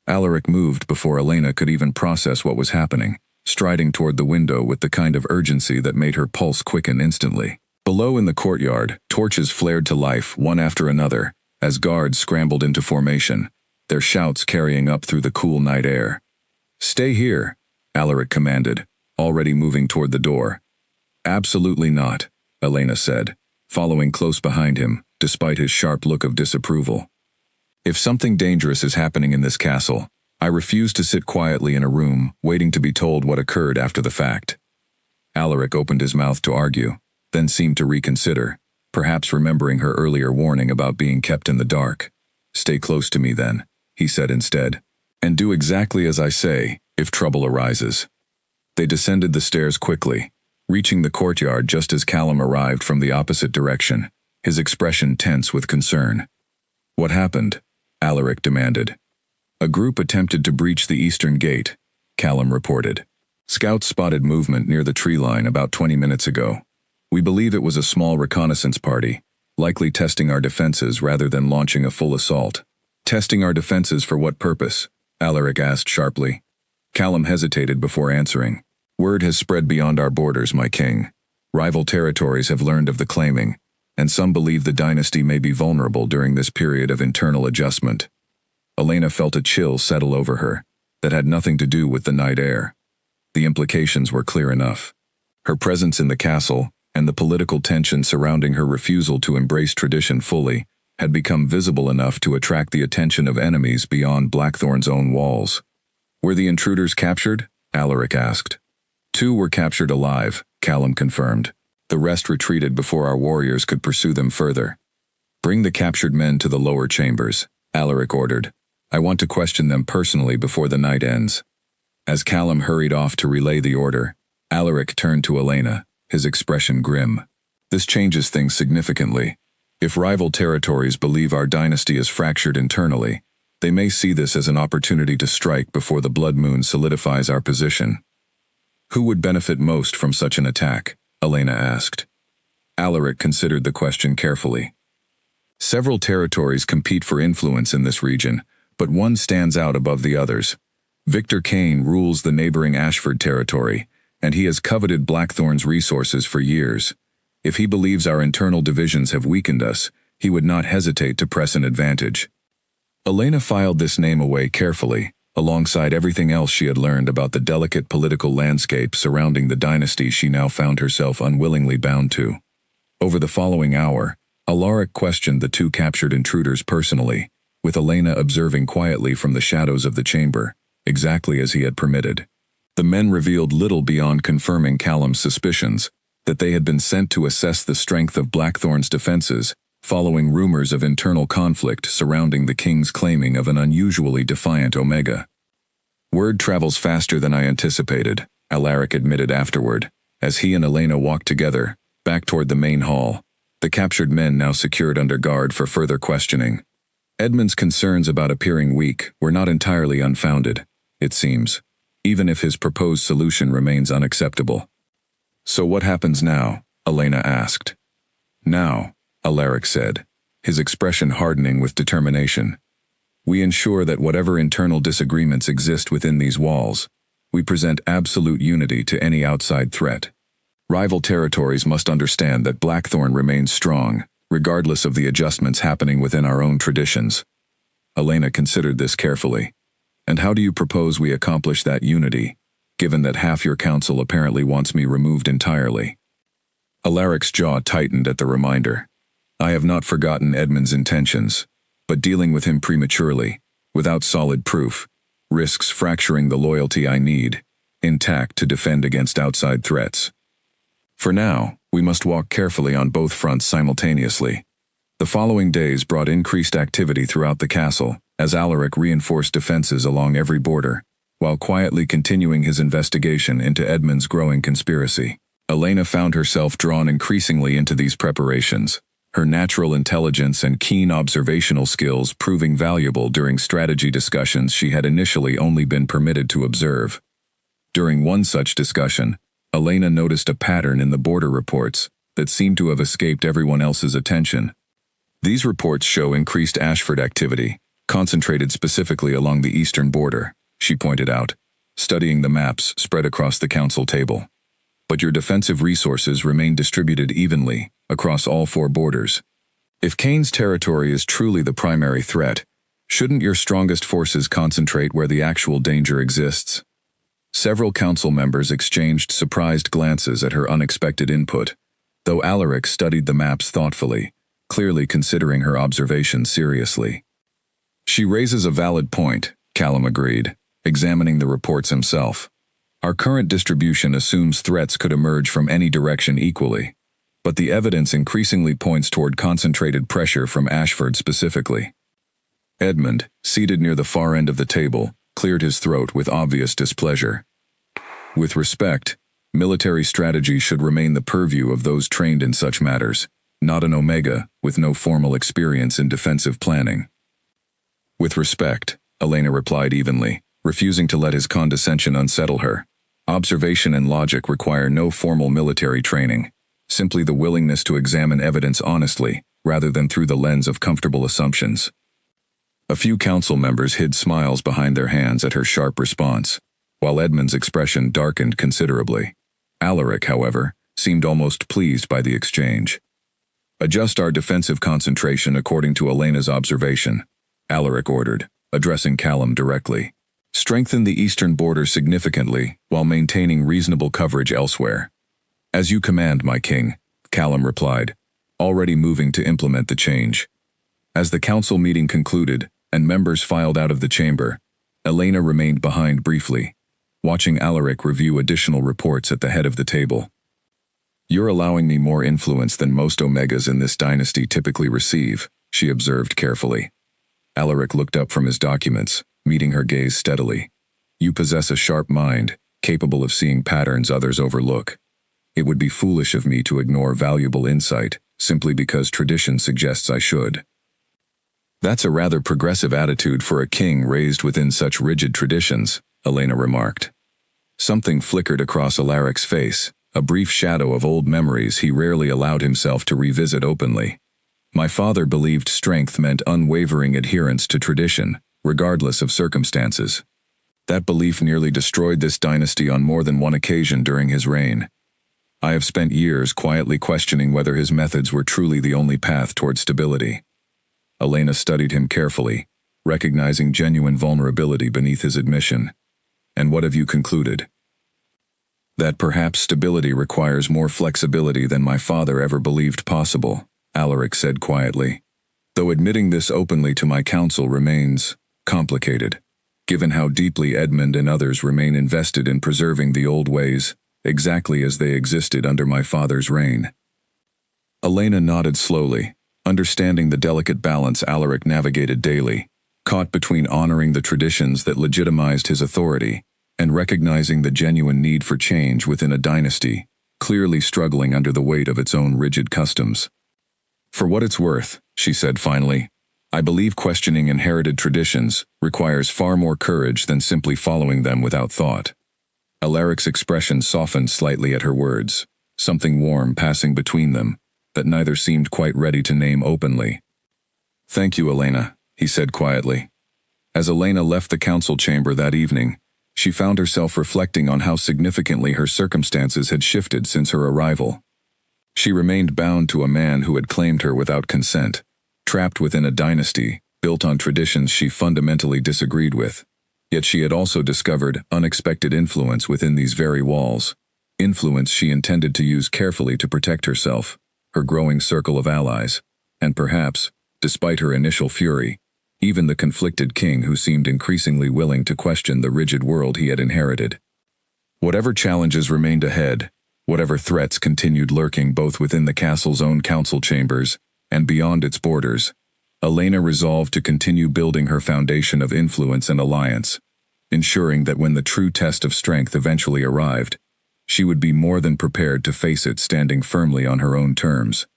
Alaric moved before Elena could even process what was happening, striding toward the window with the kind of urgency that made her pulse quicken instantly. Below in the courtyard, torches flared to life one after another, as guards scrambled into formation, their shouts carrying up through the cool night air. "Stay here," Alaric commanded, already moving toward the door. "Absolutely not," Elena said, following close behind him, despite his sharp look of disapproval. "If something dangerous is happening in this castle, I refuse to sit quietly in a room, waiting to be told what occurred after the fact." Alaric opened his mouth to argue, then seemed to reconsider, perhaps remembering her earlier warning about being kept in the dark. "Stay close to me then," he said instead, "and do exactly as I say, if trouble arises." They descended the stairs quickly, reaching the courtyard just as Callum arrived from the opposite direction, his expression tense with concern. "What happened?" Alaric demanded. "A group attempted to breach the eastern gate," Callum reported. "Scouts spotted movement near the tree line about 20 minutes ago. We believe it was a small reconnaissance party, likely testing our defenses rather than launching a full assault." "Testing our defenses for what purpose?" Alaric asked sharply. Callum hesitated before answering. "Word has spread beyond our borders, my king. Rival territories have learned of the claiming, and some believe the dynasty may be vulnerable during this period of internal adjustment." Elena felt a chill settle over her that had nothing to do with the night air. The implications were clear enough. Her presence in the castle, and the political tension surrounding her refusal to embrace tradition fully, had become visible enough to attract the attention of enemies beyond Blackthorn's own walls. "Were the intruders captured?" Alaric asked. "2 were captured alive," Callum confirmed. "The rest retreated before our warriors could pursue them further." "Bring the captured men to the lower chambers," Alaric ordered. "I want to question them personally before the night ends." As Callum hurried off to relay the order, Alaric turned to Elena, his expression grim. This changes things significantly. If rival territories believe our dynasty is fractured internally, they may see this as an opportunity to strike before the blood moon solidifies our position. Who would benefit most from such an attack? Elena asked. Alaric considered the question carefully. Several territories compete for influence in this region, but one stands out above the others. Victor Kane rules the neighboring Ashford territory, and he has coveted Blackthorn's resources for years. If he believes our internal divisions have weakened us, he would not hesitate to press an advantage. Elena filed this name away carefully, alongside everything else she had learned about the delicate political landscape surrounding the dynasty she now found herself unwillingly bound to. Over the following hour, Alaric questioned the two captured intruders personally, with Elena observing quietly from the shadows of the chamber, exactly as he had permitted. The men revealed little beyond confirming Callum's suspicions, that they had been sent to assess the strength of Blackthorn's defenses, following rumors of internal conflict surrounding the king's claiming of an unusually defiant Omega. Word travels faster than I anticipated, Alaric admitted afterward, as he and Elena walked together, back toward the main hall, the captured men now secured under guard for further questioning. Edmund's concerns about appearing weak were not entirely unfounded, it seems, even if his proposed solution remains unacceptable. So what happens now? Elena asked. Now, Alaric said, his expression hardening with determination. We ensure that whatever internal disagreements exist within these walls, we present absolute unity to any outside threat. Rival territories must understand that Blackthorn remains strong, regardless of the adjustments happening within our own traditions. Elena considered this carefully. And how do you propose we accomplish that unity, given that half your council apparently wants me removed entirely? Alaric's jaw tightened at the reminder. I have not forgotten Edmund's intentions, but dealing with him prematurely, without solid proof, risks fracturing the loyalty I need, intact to defend against outside threats. For now, we must walk carefully on both fronts simultaneously. The following days brought increased activity throughout the castle, as Alaric reinforced defenses along every border, while quietly continuing his investigation into Edmund's growing conspiracy. Elena found herself drawn increasingly into these preparations, her natural intelligence and keen observational skills proving valuable during strategy discussions she had initially only been permitted to observe. During one such discussion, Elena noticed a pattern in the border reports that seemed to have escaped everyone else's attention. These reports show increased Ashford activity, concentrated specifically along the eastern border, she pointed out, studying the maps spread across the council table. But your defensive resources remain distributed evenly across all four borders. If Kane's territory is truly the primary threat, shouldn't your strongest forces concentrate where the actual danger exists? Several council members exchanged surprised glances at her unexpected input, though Alaric studied the maps thoughtfully, clearly considering her observations seriously. She raises a valid point, Callum agreed, examining the reports himself. Our current distribution assumes threats could emerge from any direction equally, but the evidence increasingly points toward concentrated pressure from Ashford specifically. Edmund, seated near the far end of the table, cleared his throat with obvious displeasure. With respect, military strategy should remain the purview of those trained in such matters, not an Omega with no formal experience in defensive planning. With respect, Elena replied evenly, refusing to let his condescension unsettle her. Observation and logic require no formal military training, simply the willingness to examine evidence honestly, rather than through the lens of comfortable assumptions. A few council members hid smiles behind their hands at her sharp response, while Edmund's expression darkened considerably. Alaric, however, seemed almost pleased by the exchange. Adjust our defensive concentration according to Elena's observation, Alaric ordered, addressing Callum directly. Strengthen the eastern border significantly while maintaining reasonable coverage elsewhere. As you command, my king, Callum replied, already moving to implement the change. As the council meeting concluded and members filed out of the chamber, Elena remained behind briefly, watching Alaric review additional reports at the head of the table. You're allowing me more influence than most Omegas in this dynasty typically receive, she observed carefully. Alaric looked up from his documents, meeting her gaze steadily. You possess a sharp mind, capable of seeing patterns others overlook. It would be foolish of me to ignore valuable insight, simply because tradition suggests I should. That's a rather progressive attitude for a king raised within such rigid traditions, Elena remarked. Something flickered across Alaric's face, a brief shadow of old memories he rarely allowed himself to revisit openly. My father believed strength meant unwavering adherence to tradition, regardless of circumstances. That belief nearly destroyed this dynasty on more than one occasion during his reign. I have spent years quietly questioning whether his methods were truly the only path toward stability. Elena studied him carefully, recognizing genuine vulnerability beneath his admission. And what have you concluded? That perhaps stability requires more flexibility than my father ever believed possible, Alaric said quietly. Though admitting this openly to my council remains complicated, given how deeply Edmund and others remain invested in preserving the old ways, exactly as they existed under my father's reign. Elena nodded slowly, understanding the delicate balance Alaric navigated daily, caught between honoring the traditions that legitimized his authority and recognizing the genuine need for change within a dynasty, clearly struggling under the weight of its own rigid customs. For what it's worth, she said finally, I believe questioning inherited traditions requires far more courage than simply following them without thought. Alaric's expression softened slightly at her words, something warm passing between them that neither seemed quite ready to name openly. Thank you, Elena, he said quietly. As Elena left the council chamber that evening, she found herself reflecting on how significantly her circumstances had shifted since her arrival. She remained bound to a man who had claimed her without consent, trapped within a dynasty built on traditions she fundamentally disagreed with. Yet she had also discovered unexpected influence within these very walls, influence she intended to use carefully to protect herself, her growing circle of allies, and perhaps, despite her initial fury, even the conflicted king who seemed increasingly willing to question the rigid world he had inherited. Whatever challenges remained ahead, whatever threats continued lurking both within the castle's own council chambers and beyond its borders, Elena resolved to continue building her foundation of influence and alliance, ensuring that when the true test of strength eventually arrived, she would be more than prepared to face it standing firmly on her own terms.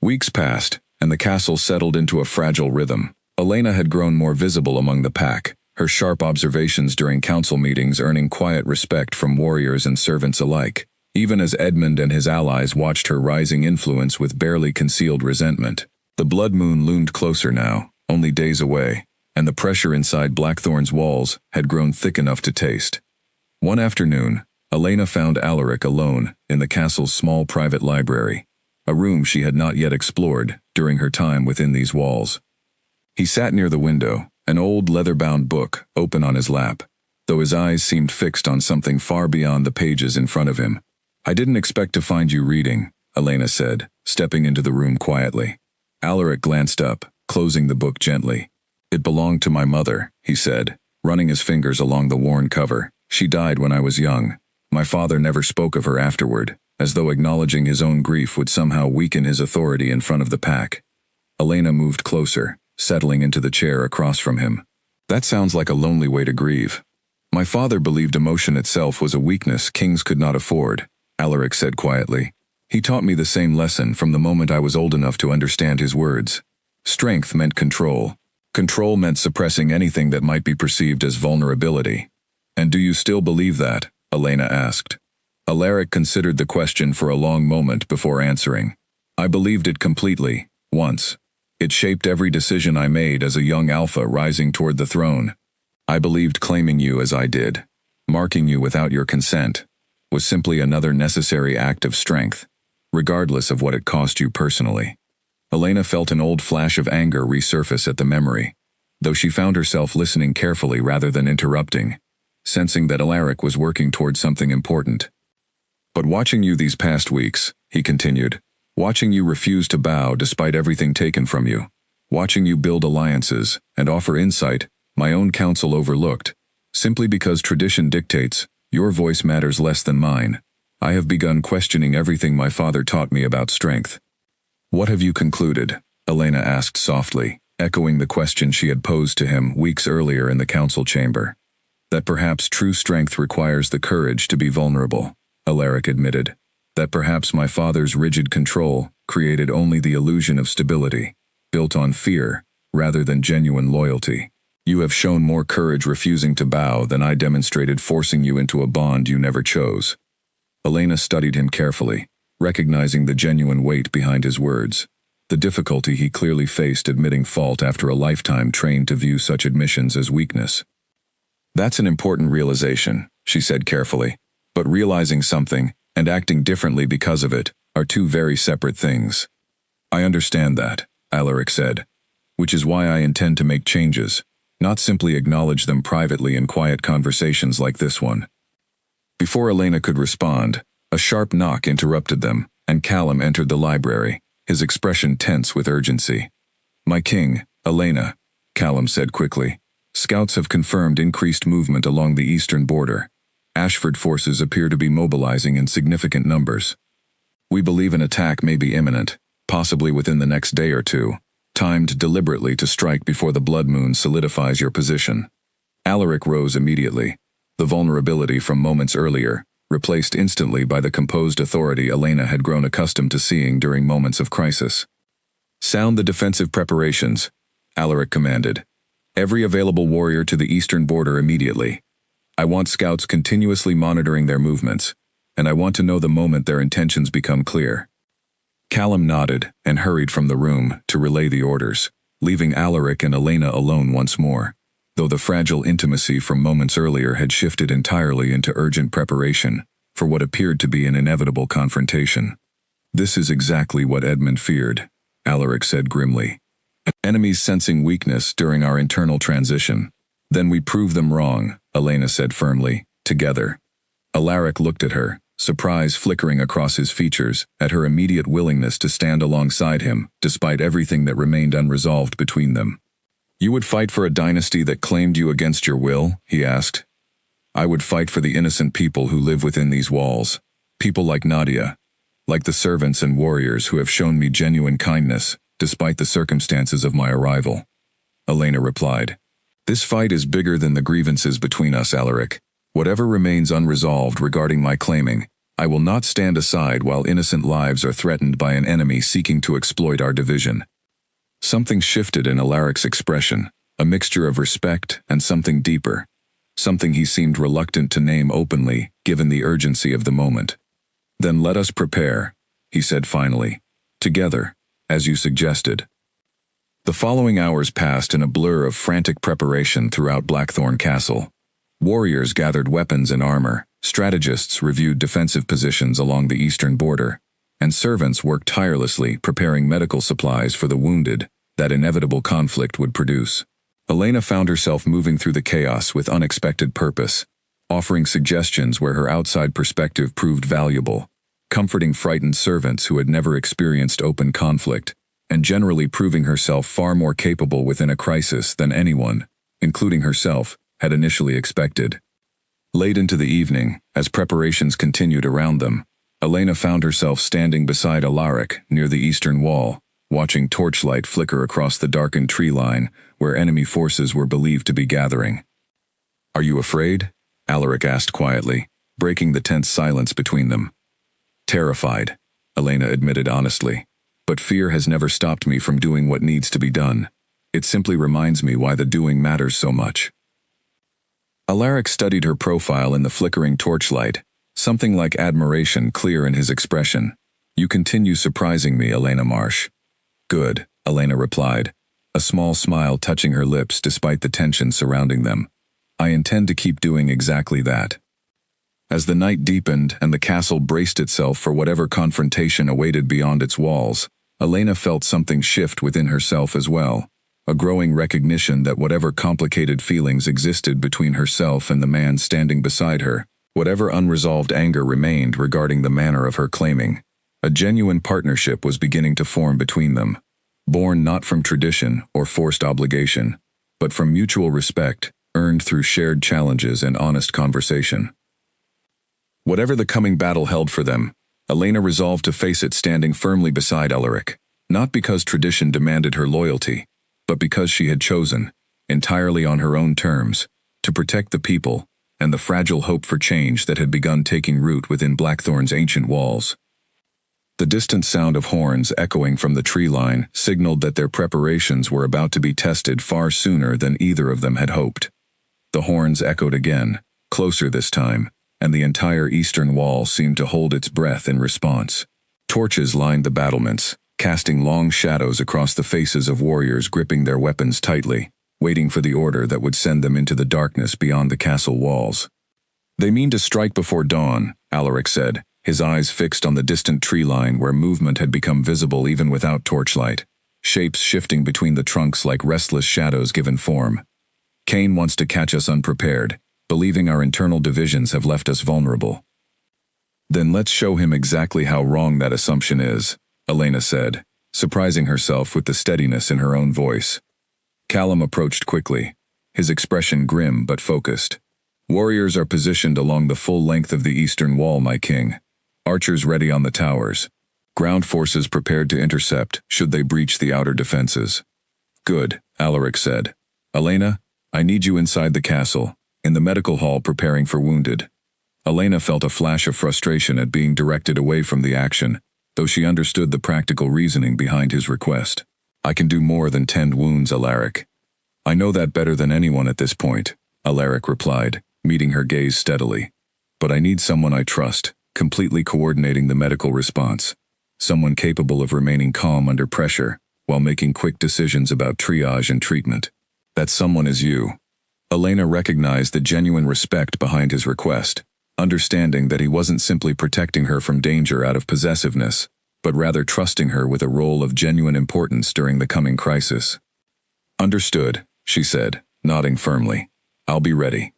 Weeks passed, and the castle settled into a fragile rhythm. Elena had grown more visible among the pack, her sharp observations during council meetings earning quiet respect from warriors and servants alike, even as Edmund and his allies watched her rising influence with barely concealed resentment. The blood moon loomed closer now, only days away, and the pressure inside Blackthorn's walls had grown thick enough to taste. One afternoon, Elena found Alaric alone in the castle's small private library, a room she had not yet explored during her time within these walls. He sat near the window, an old leather-bound book open on his lap, though his eyes seemed fixed on something far beyond the pages in front of him. I didn't expect to find you reading, Elena said, stepping into the room quietly. Alaric glanced up, closing the book gently. It belonged to my mother, he said, running his fingers along the worn cover. She died when I was young. My father never spoke of her afterward, as though acknowledging his own grief would somehow weaken his authority in front of the pack. Elena moved closer, settling into the chair across from him. That sounds like a lonely way to grieve. My father believed emotion itself was a weakness kings could not afford, Alaric said quietly. He taught me the same lesson from the moment I was old enough to understand his words. Strength meant control. Control meant suppressing anything that might be perceived as vulnerability. And do you still believe that? Elena asked. Alaric considered the question for a long moment before answering. I believed it completely, once. It shaped every decision I made as a young alpha rising toward the throne. I believed claiming you as I did, marking you without your consent, was simply another necessary act of strength, regardless of what it cost you personally. Elena felt an old flash of anger resurface at the memory, though she found herself listening carefully rather than interrupting, sensing that Alaric was working toward something important. But watching you these past weeks, he continued, watching you refuse to bow despite everything taken from you, watching you build alliances and offer insight my own counsel overlooked, simply because tradition dictates, your voice matters less than mine. I have begun questioning everything my father taught me about strength. What have you concluded? Elena asked softly, echoing the question she had posed to him weeks earlier in the council chamber. That perhaps true strength requires the courage to be vulnerable, Alaric admitted. That perhaps my father's rigid control created only the illusion of stability, built on fear rather than genuine loyalty. You have shown more courage refusing to bow than I demonstrated forcing you into a bond you never chose. Elena studied him carefully, recognizing the genuine weight behind his words, the difficulty he clearly faced admitting fault after a lifetime trained to view such admissions as weakness. That's an important realization, she said carefully, but realizing something and acting differently because of it are two very separate things. I understand that, Alaric said, which is why I intend to make changes, not simply acknowledge them privately in quiet conversations like this one. Before Elena could respond, a sharp knock interrupted them, and Callum entered the library, his expression tense with urgency. My king, Elena, Callum said quickly. Scouts have confirmed increased movement along the eastern border. Ashford forces appear to be mobilizing in significant numbers. We believe an attack may be imminent, possibly within the next day or two, timed deliberately to strike before the blood moon solidifies your position. Alaric rose immediately, the vulnerability from moments earlier, replaced instantly by the composed authority Elena had grown accustomed to seeing during moments of crisis. Sound the defensive preparations, Alaric commanded. Every available warrior to the eastern border immediately. I want scouts continuously monitoring their movements, and I want to know the moment their intentions become clear. Callum nodded and hurried from the room to relay the orders, leaving Alaric and Elena alone once more, though the fragile intimacy from moments earlier had shifted entirely into urgent preparation for what appeared to be an inevitable confrontation. This is exactly what Edmund feared, Alaric said grimly. Enemies sensing weakness during our internal transition. Then we prove them wrong, Elena said firmly, together. Alaric looked at her, surprise flickering across his features at her immediate willingness to stand alongside him, despite everything that remained unresolved between them. You would fight for a dynasty that claimed you against your will, he asked. I would fight for the innocent people who live within these walls, people like Nadia, like the servants and warriors who have shown me genuine kindness, despite the circumstances of my arrival. Elena replied. This fight is bigger than the grievances between us, Alaric. Whatever remains unresolved regarding my claiming, I will not stand aside while innocent lives are threatened by an enemy seeking to exploit our division. Something shifted in Alaric's expression, a mixture of respect and something deeper, something he seemed reluctant to name openly, given the urgency of the moment. Then let us prepare, he said finally, together, as you suggested. The following hours passed in a blur of frantic preparation throughout Blackthorn Castle. Warriors gathered weapons and armor, strategists reviewed defensive positions along the eastern border, and servants worked tirelessly preparing medical supplies for the wounded that inevitable conflict would produce. Elena found herself moving through the chaos with unexpected purpose, offering suggestions where her outside perspective proved valuable, comforting frightened servants who had never experienced open conflict, and generally proving herself far more capable within a crisis than anyone, including herself, had initially expected. Late into the evening, as preparations continued around them, Elena found herself standing beside Alaric near the eastern wall, watching torchlight flicker across the darkened tree line where enemy forces were believed to be gathering. Are you afraid? Alaric asked quietly, breaking the tense silence between them. Terrified, Elena admitted honestly, but fear has never stopped me from doing what needs to be done. It simply reminds me why the doing matters so much. Alaric studied her profile in the flickering torchlight, something like admiration clear in his expression. You continue surprising me, Elena Marsh. Good, Elena replied, a small smile touching her lips despite the tension surrounding them. I intend to keep doing exactly that. As the night deepened and the castle braced itself for whatever confrontation awaited beyond its walls, Elena felt something shift within herself as well, a growing recognition that whatever complicated feelings existed between herself and the man standing beside her, whatever unresolved anger remained regarding the manner of her claiming, a genuine partnership was beginning to form between them, born not from tradition or forced obligation, but from mutual respect, earned through shared challenges and honest conversation. Whatever the coming battle held for them, Elena resolved to face it standing firmly beside Alaric, not because tradition demanded her loyalty, but because she had chosen, entirely on her own terms, to protect the people and the fragile hope for change that had begun taking root within Blackthorn's ancient walls. The distant sound of horns echoing from the tree line signaled that their preparations were about to be tested far sooner than either of them had hoped. The horns echoed again, closer this time, and the entire eastern wall seemed to hold its breath in response. Torches lined the battlements, casting long shadows across the faces of warriors gripping their weapons tightly, waiting for the order that would send them into the darkness beyond the castle walls. "They mean to strike before dawn," Alaric said, his eyes fixed on the distant tree line where movement had become visible even without torchlight, shapes shifting between the trunks like restless shadows given form. "Cain wants to catch us unprepared, believing our internal divisions have left us vulnerable." "Then let's show him exactly how wrong that assumption is," Elena said, surprising herself with the steadiness in her own voice. Callum approached quickly, his expression grim but focused. "Warriors are positioned along the full length of the eastern wall, my king. Archers ready on the towers. Ground forces prepared to intercept should they breach the outer defenses." "Good," Alaric said. "Elena, I need you inside the castle, in the medical hall preparing for wounded." Elena felt a flash of frustration at being directed away from the action, though she understood the practical reasoning behind his request. "I can do more than tend wounds, Alaric." "I know that better than anyone at this point," Alaric replied, meeting her gaze steadily. "But I need someone I trust, completely coordinating the medical response. Someone capable of remaining calm under pressure, while making quick decisions about triage and treatment. That someone is you." Elena recognized the genuine respect behind his request, understanding that he wasn't simply protecting her from danger out of possessiveness, but rather trusting her with a role of genuine importance during the coming crisis. "Understood," she said, nodding firmly. "I'll be ready."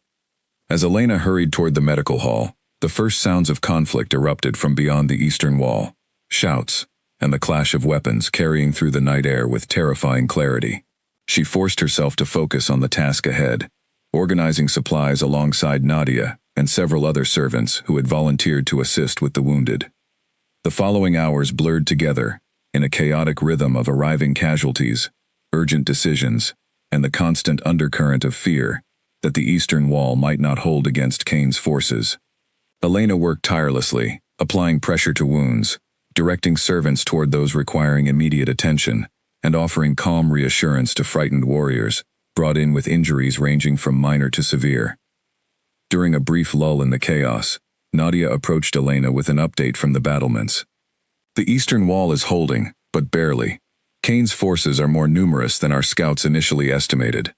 As Elena hurried toward the medical hall, the first sounds of conflict erupted from beyond the eastern wall, shouts, and the clash of weapons carrying through the night air with terrifying clarity. She forced herself to focus on the task ahead, organizing supplies alongside Nadia and several other servants who had volunteered to assist with the wounded. The following hours blurred together, in a chaotic rhythm of arriving casualties, urgent decisions, and the constant undercurrent of fear that the eastern wall might not hold against Cain's forces. Elena worked tirelessly, applying pressure to wounds, directing servants toward those requiring immediate attention, and offering calm reassurance to frightened warriors, brought in with injuries ranging from minor to severe. During a brief lull in the chaos, Nadia approached Elena with an update from the battlements. "The eastern wall is holding, but barely. Cain's forces are more numerous than our scouts initially estimated."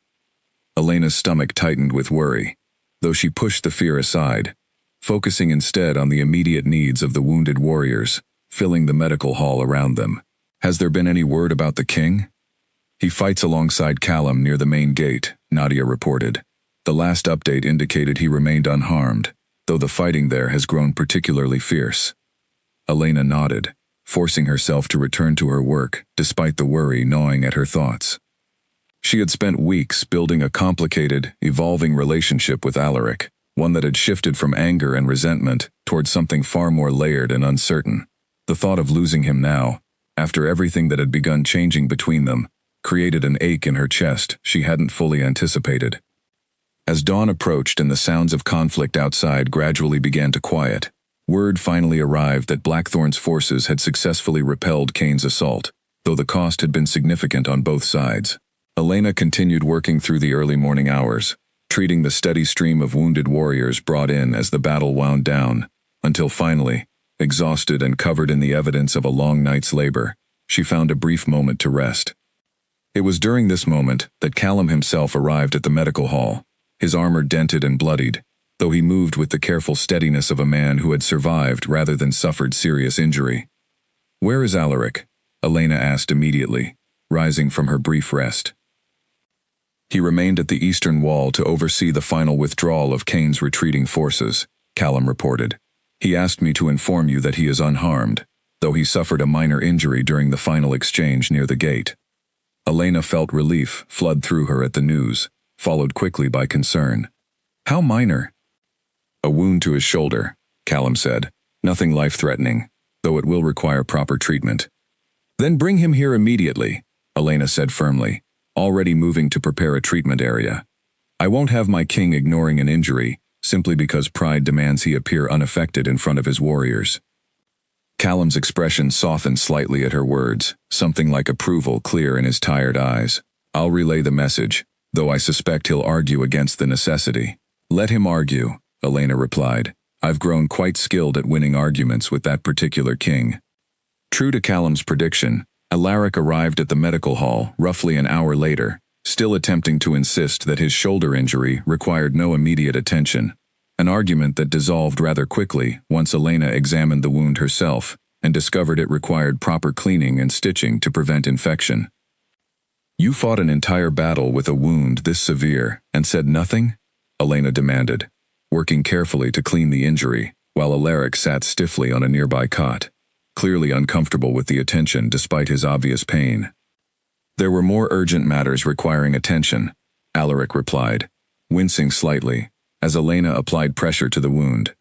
Elena's stomach tightened with worry, though she pushed the fear aside, focusing instead on the immediate needs of the wounded warriors, filling the medical hall around them. "Has there been any word about the king?" "He fights alongside Callum near the main gate," Nadia reported. "The last update indicated he remained unharmed, though the fighting there has grown particularly fierce." Elena nodded, forcing herself to return to her work despite the worry gnawing at her thoughts. She had spent weeks building a complicated, evolving relationship with Alaric, one that had shifted from anger and resentment toward something far more layered and uncertain. The thought of losing him now, after everything that had begun changing between them, created an ache in her chest she hadn't fully anticipated. As dawn approached and the sounds of conflict outside gradually began to quiet, word finally arrived that Blackthorn's forces had successfully repelled Cain's assault, though the cost had been significant on both sides. Elena continued working through the early morning hours, treating the steady stream of wounded warriors brought in as the battle wound down, until finally, exhausted and covered in the evidence of a long night's labor, she found a brief moment to rest. It was during this moment that Callum himself arrived at the medical hall, his armor dented and bloodied, though he moved with the careful steadiness of a man who had survived rather than suffered serious injury. "Where is Alaric?" Elena asked immediately, rising from her brief rest. "He remained at the eastern wall to oversee the final withdrawal of Cain's retreating forces," Callum reported. "He asked me to inform you that he is unharmed, though he suffered a minor injury during the final exchange near the gate." Elena felt relief flood through her at the news, followed quickly by concern. "How minor?" "A wound to his shoulder," Callum said. "Nothing life-threatening, though it will require proper treatment." "Then bring him here immediately," Elena said firmly, already moving to prepare a treatment area. I won't have my king ignoring an injury, simply because pride demands he appear unaffected in front of his warriors. Callum's expression softened slightly at her words, something like approval clear in his tired eyes. I'll relay the message, though I suspect he'll argue against the necessity. Let him argue, Elena replied. I've grown quite skilled at winning arguments with that particular king. True to Callum's prediction, Alaric arrived at the medical hall roughly an hour later, still attempting to insist that his shoulder injury required no immediate attention, an argument that dissolved rather quickly once Elena examined the wound herself and discovered it required proper cleaning and stitching to prevent infection. You fought an entire battle with a wound this severe and said nothing? Elena demanded, working carefully to clean the injury, while Alaric sat stiffly on a nearby cot, clearly uncomfortable with the attention despite his obvious pain. There were more urgent matters requiring attention, Alaric replied, wincing slightly, as Elena applied pressure to the wound.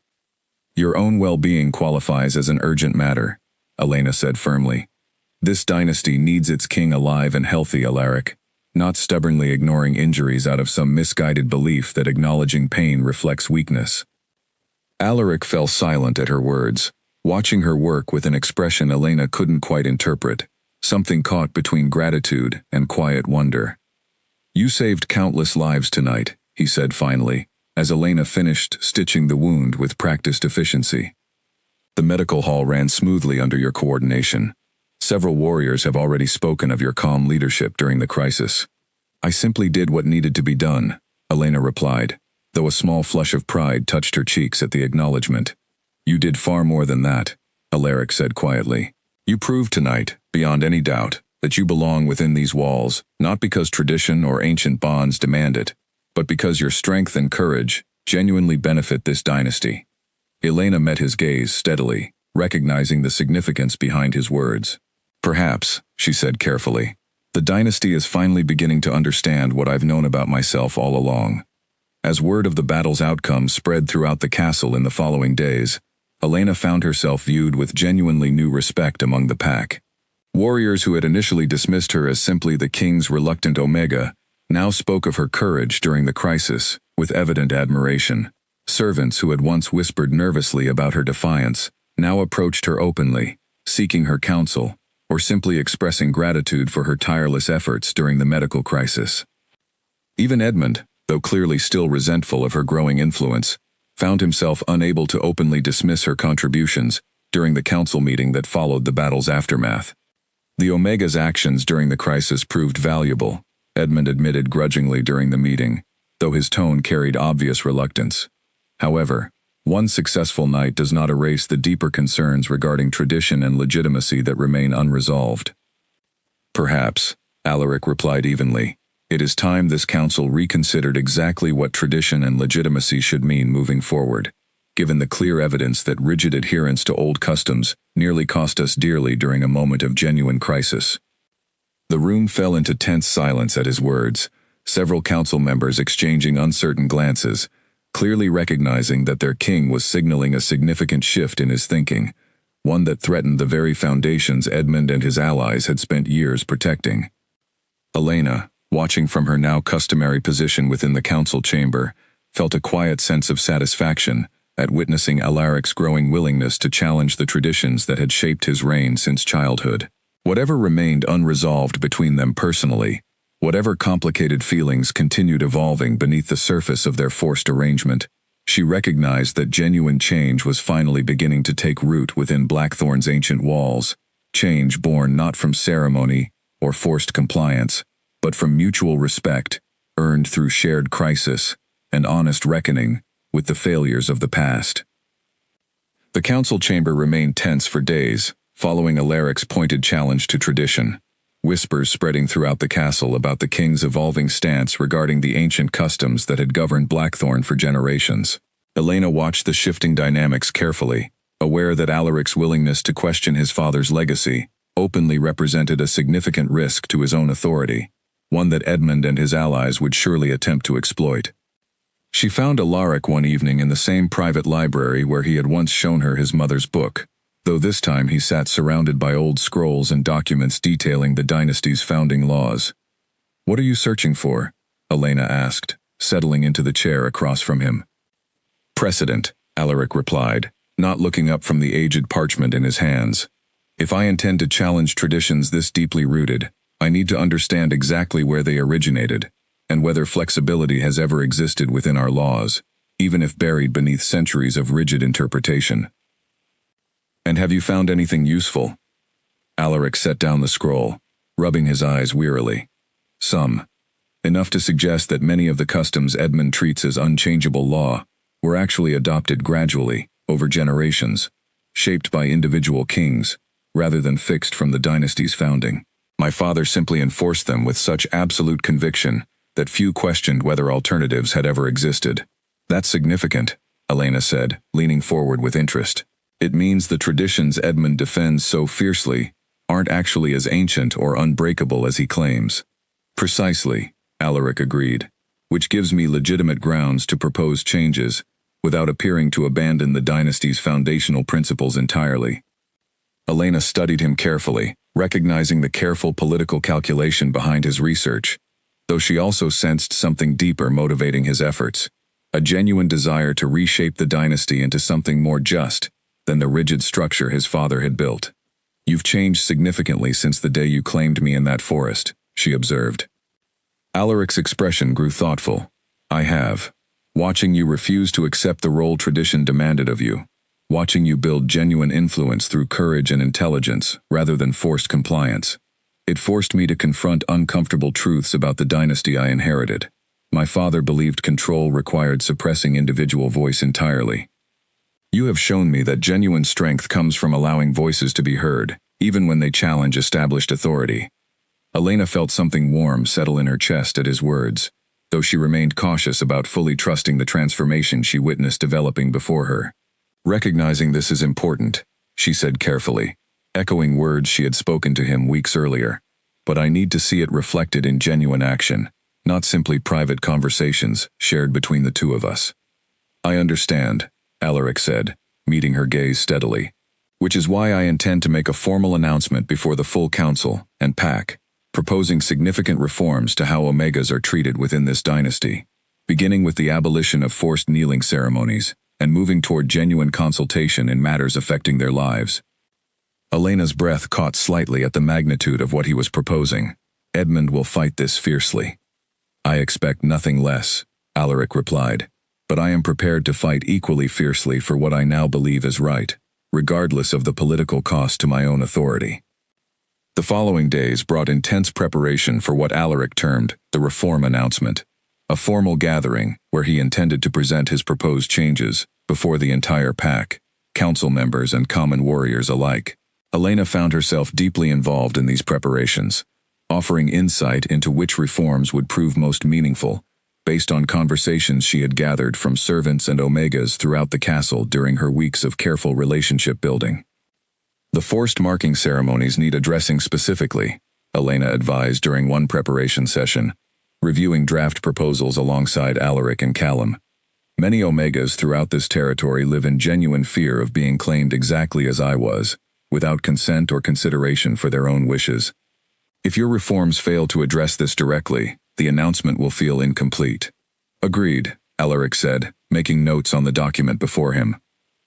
Your own well-being qualifies as an urgent matter, Elena said firmly. This dynasty needs its king alive and healthy, Alaric, not stubbornly ignoring injuries out of some misguided belief that acknowledging pain reflects weakness. Alaric fell silent at her words, watching her work with an expression Elena couldn't quite interpret, something caught between gratitude and quiet wonder. You saved countless lives tonight, he said finally, as Elena finished stitching the wound with practiced efficiency. The medical hall ran smoothly under your coordination. Several warriors have already spoken of your calm leadership during the crisis. I simply did what needed to be done, Elena replied, though a small flush of pride touched her cheeks at the acknowledgement. You did far more than that, Alaric said quietly. You proved tonight, beyond any doubt, that you belong within these walls, not because tradition or ancient bonds demand it, but because your strength and courage genuinely benefit this dynasty. Elena met his gaze steadily, recognizing the significance behind his words. Perhaps, she said carefully, the dynasty is finally beginning to understand what I've known about myself all along. As word of the battle's outcome spread throughout the castle in the following days, Elena found herself viewed with genuinely new respect among the pack. Warriors who had initially dismissed her as simply the king's reluctant Omega now spoke of her courage during the crisis with evident admiration. Servants who had once whispered nervously about her defiance now approached her openly, seeking her counsel, or simply expressing gratitude for her tireless efforts during the medical crisis. Even Edmund, though clearly still resentful of her growing influence, found himself unable to openly dismiss her contributions during the council meeting that followed the battle's aftermath. The Omega's actions during the crisis proved valuable, Edmund admitted grudgingly during the meeting, though his tone carried obvious reluctance. However, one successful night does not erase the deeper concerns regarding tradition and legitimacy that remain unresolved. Perhaps, Alaric replied evenly, it is time this council reconsidered exactly what tradition and legitimacy should mean moving forward, given the clear evidence that rigid adherence to old customs nearly cost us dearly during a moment of genuine crisis. The room fell into tense silence at his words, several council members exchanging uncertain glances, clearly recognizing that their king was signaling a significant shift in his thinking, one that threatened the very foundations Edmund and his allies had spent years protecting. Elena, watching from her now customary position within the council chamber, felt a quiet sense of satisfaction at witnessing Alaric's growing willingness to challenge the traditions that had shaped his reign since childhood. Whatever remained unresolved between them personally, whatever complicated feelings continued evolving beneath the surface of their forced arrangement, she recognized that genuine change was finally beginning to take root within Blackthorn's ancient walls, change born not from ceremony or forced compliance, but from mutual respect, earned through shared crisis and honest reckoning with the failures of the past. The council chamber remained tense for days, following Alaric's pointed challenge to tradition, whispers spreading throughout the castle about the king's evolving stance regarding the ancient customs that had governed Blackthorn for generations. Elena watched the shifting dynamics carefully, aware that Alaric's willingness to question his father's legacy openly represented a significant risk to his own authority, one that Edmund and his allies would surely attempt to exploit. She found Alaric one evening in the same private library where he had once shown her his mother's book, though this time he sat surrounded by old scrolls and documents detailing the dynasty's founding laws. "What are you searching for?" Elena asked, settling into the chair across from him. "Precedent," Alaric replied, not looking up from the aged parchment in his hands. "If I intend to challenge traditions this deeply rooted, I need to understand exactly where they originated, and whether flexibility has ever existed within our laws, even if buried beneath centuries of rigid interpretation." "And have you found anything useful?" Alaric set down the scroll, rubbing his eyes wearily. "Some. Enough to suggest that many of the customs Edmund treats as unchangeable law were actually adopted gradually, over generations, shaped by individual kings, rather than fixed from the dynasty's founding. My father simply enforced them with such absolute conviction that few questioned whether alternatives had ever existed." "That's significant," Elena said, leaning forward with interest. "It means the traditions Edmund defends so fiercely aren't actually as ancient or unbreakable as he claims." "Precisely," Alaric agreed, "which gives me legitimate grounds to propose changes without appearing to abandon the dynasty's foundational principles entirely." Elena studied him carefully, recognizing the careful political calculation behind his research, though she also sensed something deeper motivating his efforts, a genuine desire to reshape the dynasty into something more just than the rigid structure his father had built. "You've changed significantly since the day you claimed me in that forest," she observed. Alaric's expression grew thoughtful. "I have. Watching you refuse to accept the role tradition demanded of you. Watching you build genuine influence through courage and intelligence, rather than forced compliance. It forced me to confront uncomfortable truths about the dynasty I inherited. My father believed control required suppressing individual voice entirely. You have shown me that genuine strength comes from allowing voices to be heard, even when they challenge established authority." Elena felt something warm settle in her chest at his words, though she remained cautious about fully trusting the transformation she witnessed developing before her. "Recognizing this is important," she said carefully, echoing words she had spoken to him weeks earlier. "But I need to see it reflected in genuine action, not simply private conversations shared between the two of us." "I understand," Alaric said, meeting her gaze steadily. "Which is why I intend to make a formal announcement before the full council and pack, proposing significant reforms to how Omegas are treated within this dynasty, beginning with the abolition of forced kneeling ceremonies and moving toward genuine consultation in matters affecting their lives." Elena's breath caught slightly at the magnitude of what he was proposing. "Edmund will fight this fiercely." "I expect nothing less," Alaric replied, "but I am prepared to fight equally fiercely for what I now believe is right, regardless of the political cost to my own authority." The following days brought intense preparation for what Alaric termed the reform announcement, a formal gathering where he intended to present his proposed changes before the entire pack, council members and common warriors alike. Elena found herself deeply involved in these preparations, offering insight into which reforms would prove most meaningful, based on conversations she had gathered from servants and Omegas throughout the castle during her weeks of careful relationship building. "The forced marking ceremonies need addressing specifically," Elena advised during one preparation session, reviewing draft proposals alongside Alaric and Callum. "Many Omegas throughout this territory live in genuine fear of being claimed exactly as I was, without consent or consideration for their own wishes. If your reforms fail to address this directly, the announcement will feel incomplete." "Agreed," Alaric said, making notes on the document before him.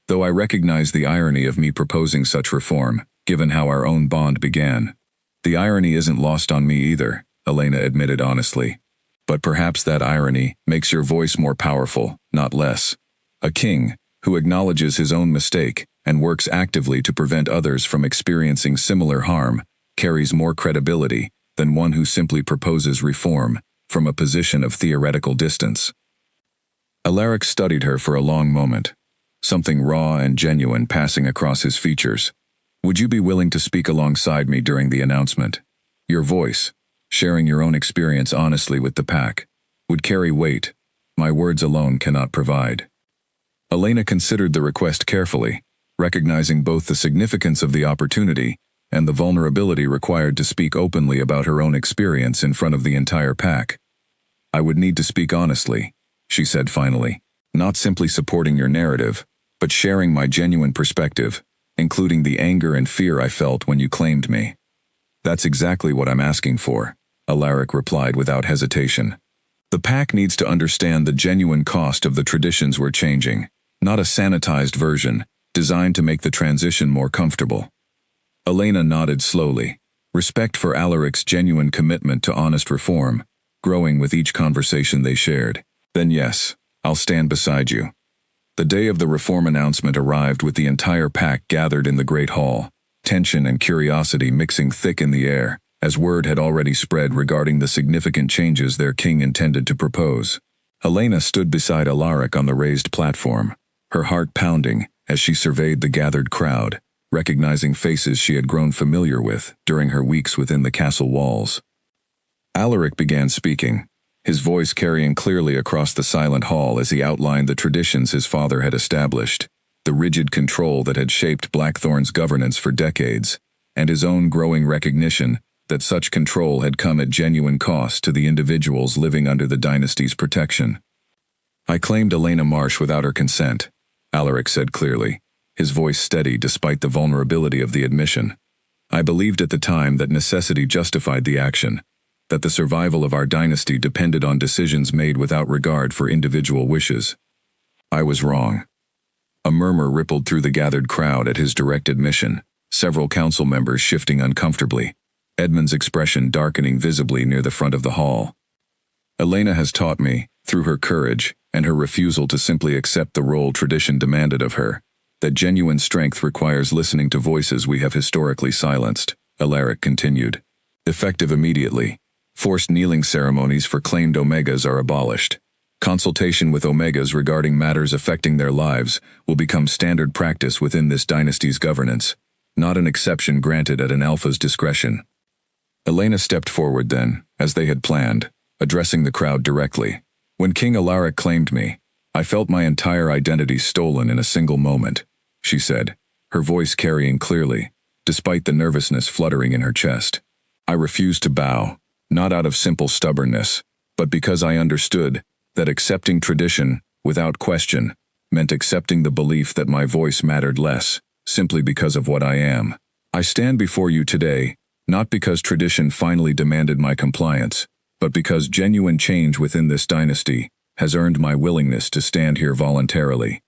"Though I recognize the irony of me proposing such reform, given how our own bond began." "The irony isn't lost on me either," Elena admitted honestly. "But perhaps that irony makes your voice more powerful, not less. A king, who acknowledges his own mistake and works actively to prevent others from experiencing similar harm, carries more credibility than one who simply proposes reform from a position of theoretical distance." Alaric studied her for a long moment, something raw and genuine passing across his features. "Would you be willing to speak alongside me during the announcement? Your voice, sharing your own experience honestly with the pack, would carry weight my words alone cannot provide." Elena considered the request carefully, recognizing both the significance of the opportunity and the vulnerability required to speak openly about her own experience in front of the entire pack. "I would need to speak honestly," she said finally, "not simply supporting your narrative, but sharing my genuine perspective, including the anger and fear I felt when you claimed me." "That's exactly what I'm asking for," Alaric replied without hesitation. The pack needs to understand the genuine cost of the traditions we're changing, not a sanitized version, designed to make the transition more comfortable. Elena nodded slowly, respect for Alaric's genuine commitment to honest reform, growing with each conversation they shared. Then yes, I'll stand beside you. The day of the reform announcement arrived with the entire pack gathered in the great hall, tension and curiosity mixing thick in the air, as word had already spread regarding the significant changes their king intended to propose. Elena stood beside Alaric on the raised platform, her heart pounding as she surveyed the gathered crowd, recognizing faces she had grown familiar with during her weeks within the castle walls. Alaric began speaking, his voice carrying clearly across the silent hall as he outlined the traditions his father had established, the rigid control that had shaped Blackthorn's governance for decades, and his own growing recognition that such control had come at genuine cost to the individuals living under the dynasty's protection. I claimed Elena Marsh without her consent, Alaric said clearly, his voice steady despite the vulnerability of the admission. I believed at the time that necessity justified the action, that the survival of our dynasty depended on decisions made without regard for individual wishes. I was wrong. A murmur rippled through the gathered crowd at his direct admission, several council members shifting uncomfortably, Edmund's expression darkening visibly near the front of the hall. Elena has taught me, through her courage and her refusal to simply accept the role tradition demanded of her, that genuine strength requires listening to voices we have historically silenced, Alaric continued. Effective immediately, forced kneeling ceremonies for claimed Omegas are abolished. Consultation with Omegas regarding matters affecting their lives will become standard practice within this dynasty's governance, not an exception granted at an Alpha's discretion. Elena stepped forward then, as they had planned, addressing the crowd directly. When King Alaric claimed me, I felt my entire identity stolen in a single moment, she said, her voice carrying clearly, despite the nervousness fluttering in her chest. I refused to bow, not out of simple stubbornness, but because I understood that accepting tradition, without question, meant accepting the belief that my voice mattered less, simply because of what I am. I stand before you today, not because tradition finally demanded my compliance, but because genuine change within this dynasty has earned my willingness to stand here voluntarily.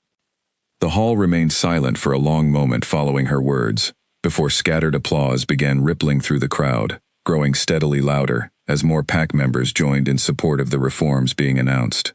The hall remained silent for a long moment following her words, before scattered applause began rippling through the crowd, growing steadily louder as more pack members joined in support of the reforms being announced.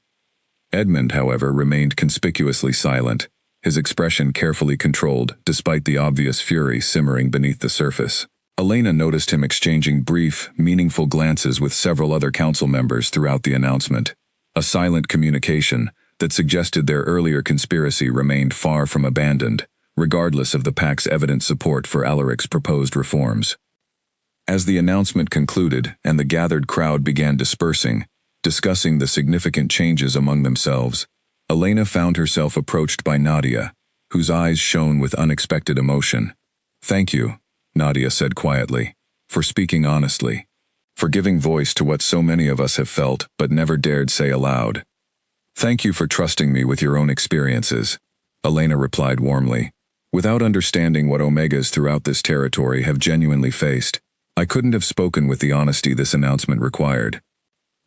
Edmund, however, remained conspicuously silent, his expression carefully controlled despite the obvious fury simmering beneath the surface. Elena noticed him exchanging brief, meaningful glances with several other council members throughout the announcement, a silent communication that suggested their earlier conspiracy remained far from abandoned, regardless of the pack's evident support for Alaric's proposed reforms. As the announcement concluded and the gathered crowd began dispersing, discussing the significant changes among themselves, Elena found herself approached by Nadia, whose eyes shone with unexpected emotion. "Thank you," Nadia said quietly, "for speaking honestly, for giving voice to what so many of us have felt but never dared say aloud. Thank you for trusting me with your own experiences," Elena replied warmly. "Without understanding what Omegas throughout this territory have genuinely faced, I couldn't have spoken with the honesty this announcement required."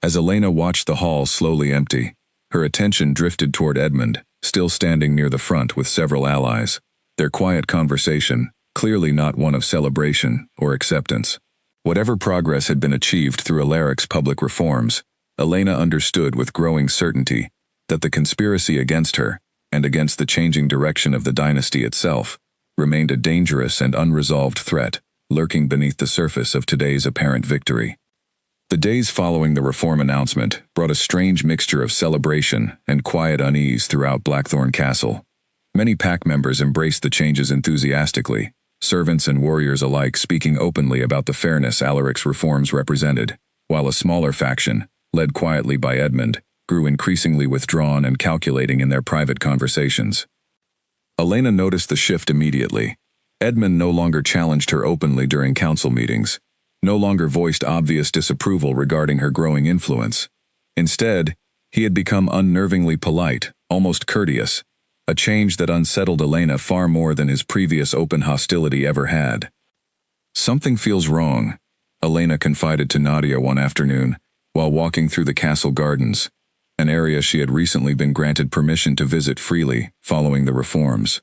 As Elena watched the hall slowly empty, her attention drifted toward Edmund, still standing near the front with several allies, their quiet conversation, clearly not one of celebration or acceptance. Whatever progress had been achieved through Alaric's public reforms, Elena understood with growing certainty that the conspiracy against her, and against the changing direction of the dynasty itself, remained a dangerous and unresolved threat, lurking beneath the surface of today's apparent victory. The days following the reform announcement brought a strange mixture of celebration and quiet unease throughout Blackthorn Castle. Many pack members embraced the changes enthusiastically, servants and warriors alike speaking openly about the fairness Alaric's reforms represented, while a smaller faction, led quietly by Edmund, grew increasingly withdrawn and calculating in their private conversations. Elena noticed the shift immediately. Edmund no longer challenged her openly during council meetings, no longer voiced obvious disapproval regarding her growing influence. Instead, he had become unnervingly polite, almost courteous, a change that unsettled Elena far more than his previous open hostility ever had. "Something feels wrong," Elena confided to Nadia one afternoon, while walking through the castle gardens, an area she had recently been granted permission to visit freely following the reforms.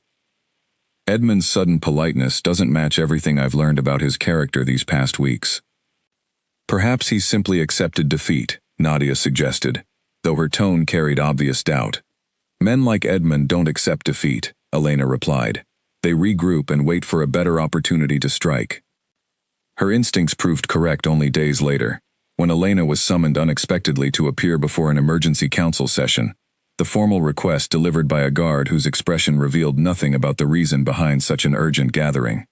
Edmund's sudden politeness doesn't match everything I've learned about his character these past weeks. Perhaps he's simply accepted defeat, Nadia suggested, though her tone carried obvious doubt. Men like Edmund don't accept defeat, Elena replied. They regroup and wait for a better opportunity to strike. Her instincts proved correct only days later, when Elena was summoned unexpectedly to appear before an emergency council session, the formal request delivered by a guard whose expression revealed nothing about the reason behind such an urgent gathering.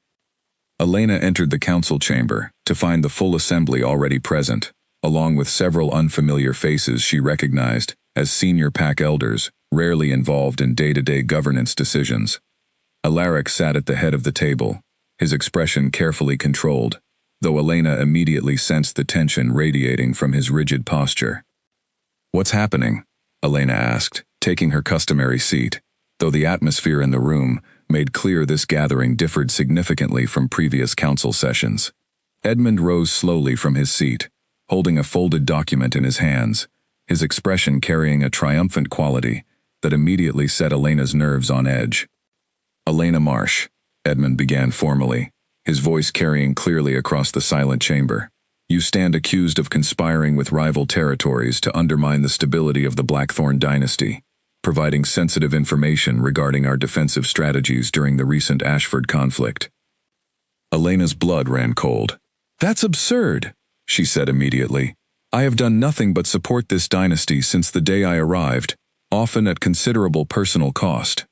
Elena entered the council chamber to find the full assembly already present, along with several unfamiliar faces she recognized as senior pack elders, rarely involved in day-to-day governance decisions. Alaric sat at the head of the table, his expression carefully controlled, though Elena immediately sensed the tension radiating from his rigid posture. "What's happening?" Elena asked, taking her customary seat, though the atmosphere in the room made clear this gathering differed significantly from previous council sessions. Edmund rose slowly from his seat, holding a folded document in his hands, his expression carrying a triumphant quality that immediately set Elena's nerves on edge. "Elena Marsh," Edmund began formally, his voice carrying clearly across the silent chamber. "You stand accused of conspiring with rival territories to undermine the stability of the Blackthorn dynasty, providing sensitive information regarding our defensive strategies during the recent Ashford conflict." Elena's blood ran cold. "That's absurd," she said immediately. "I have done nothing but support this dynasty since the day I arrived, often at considerable personal cost."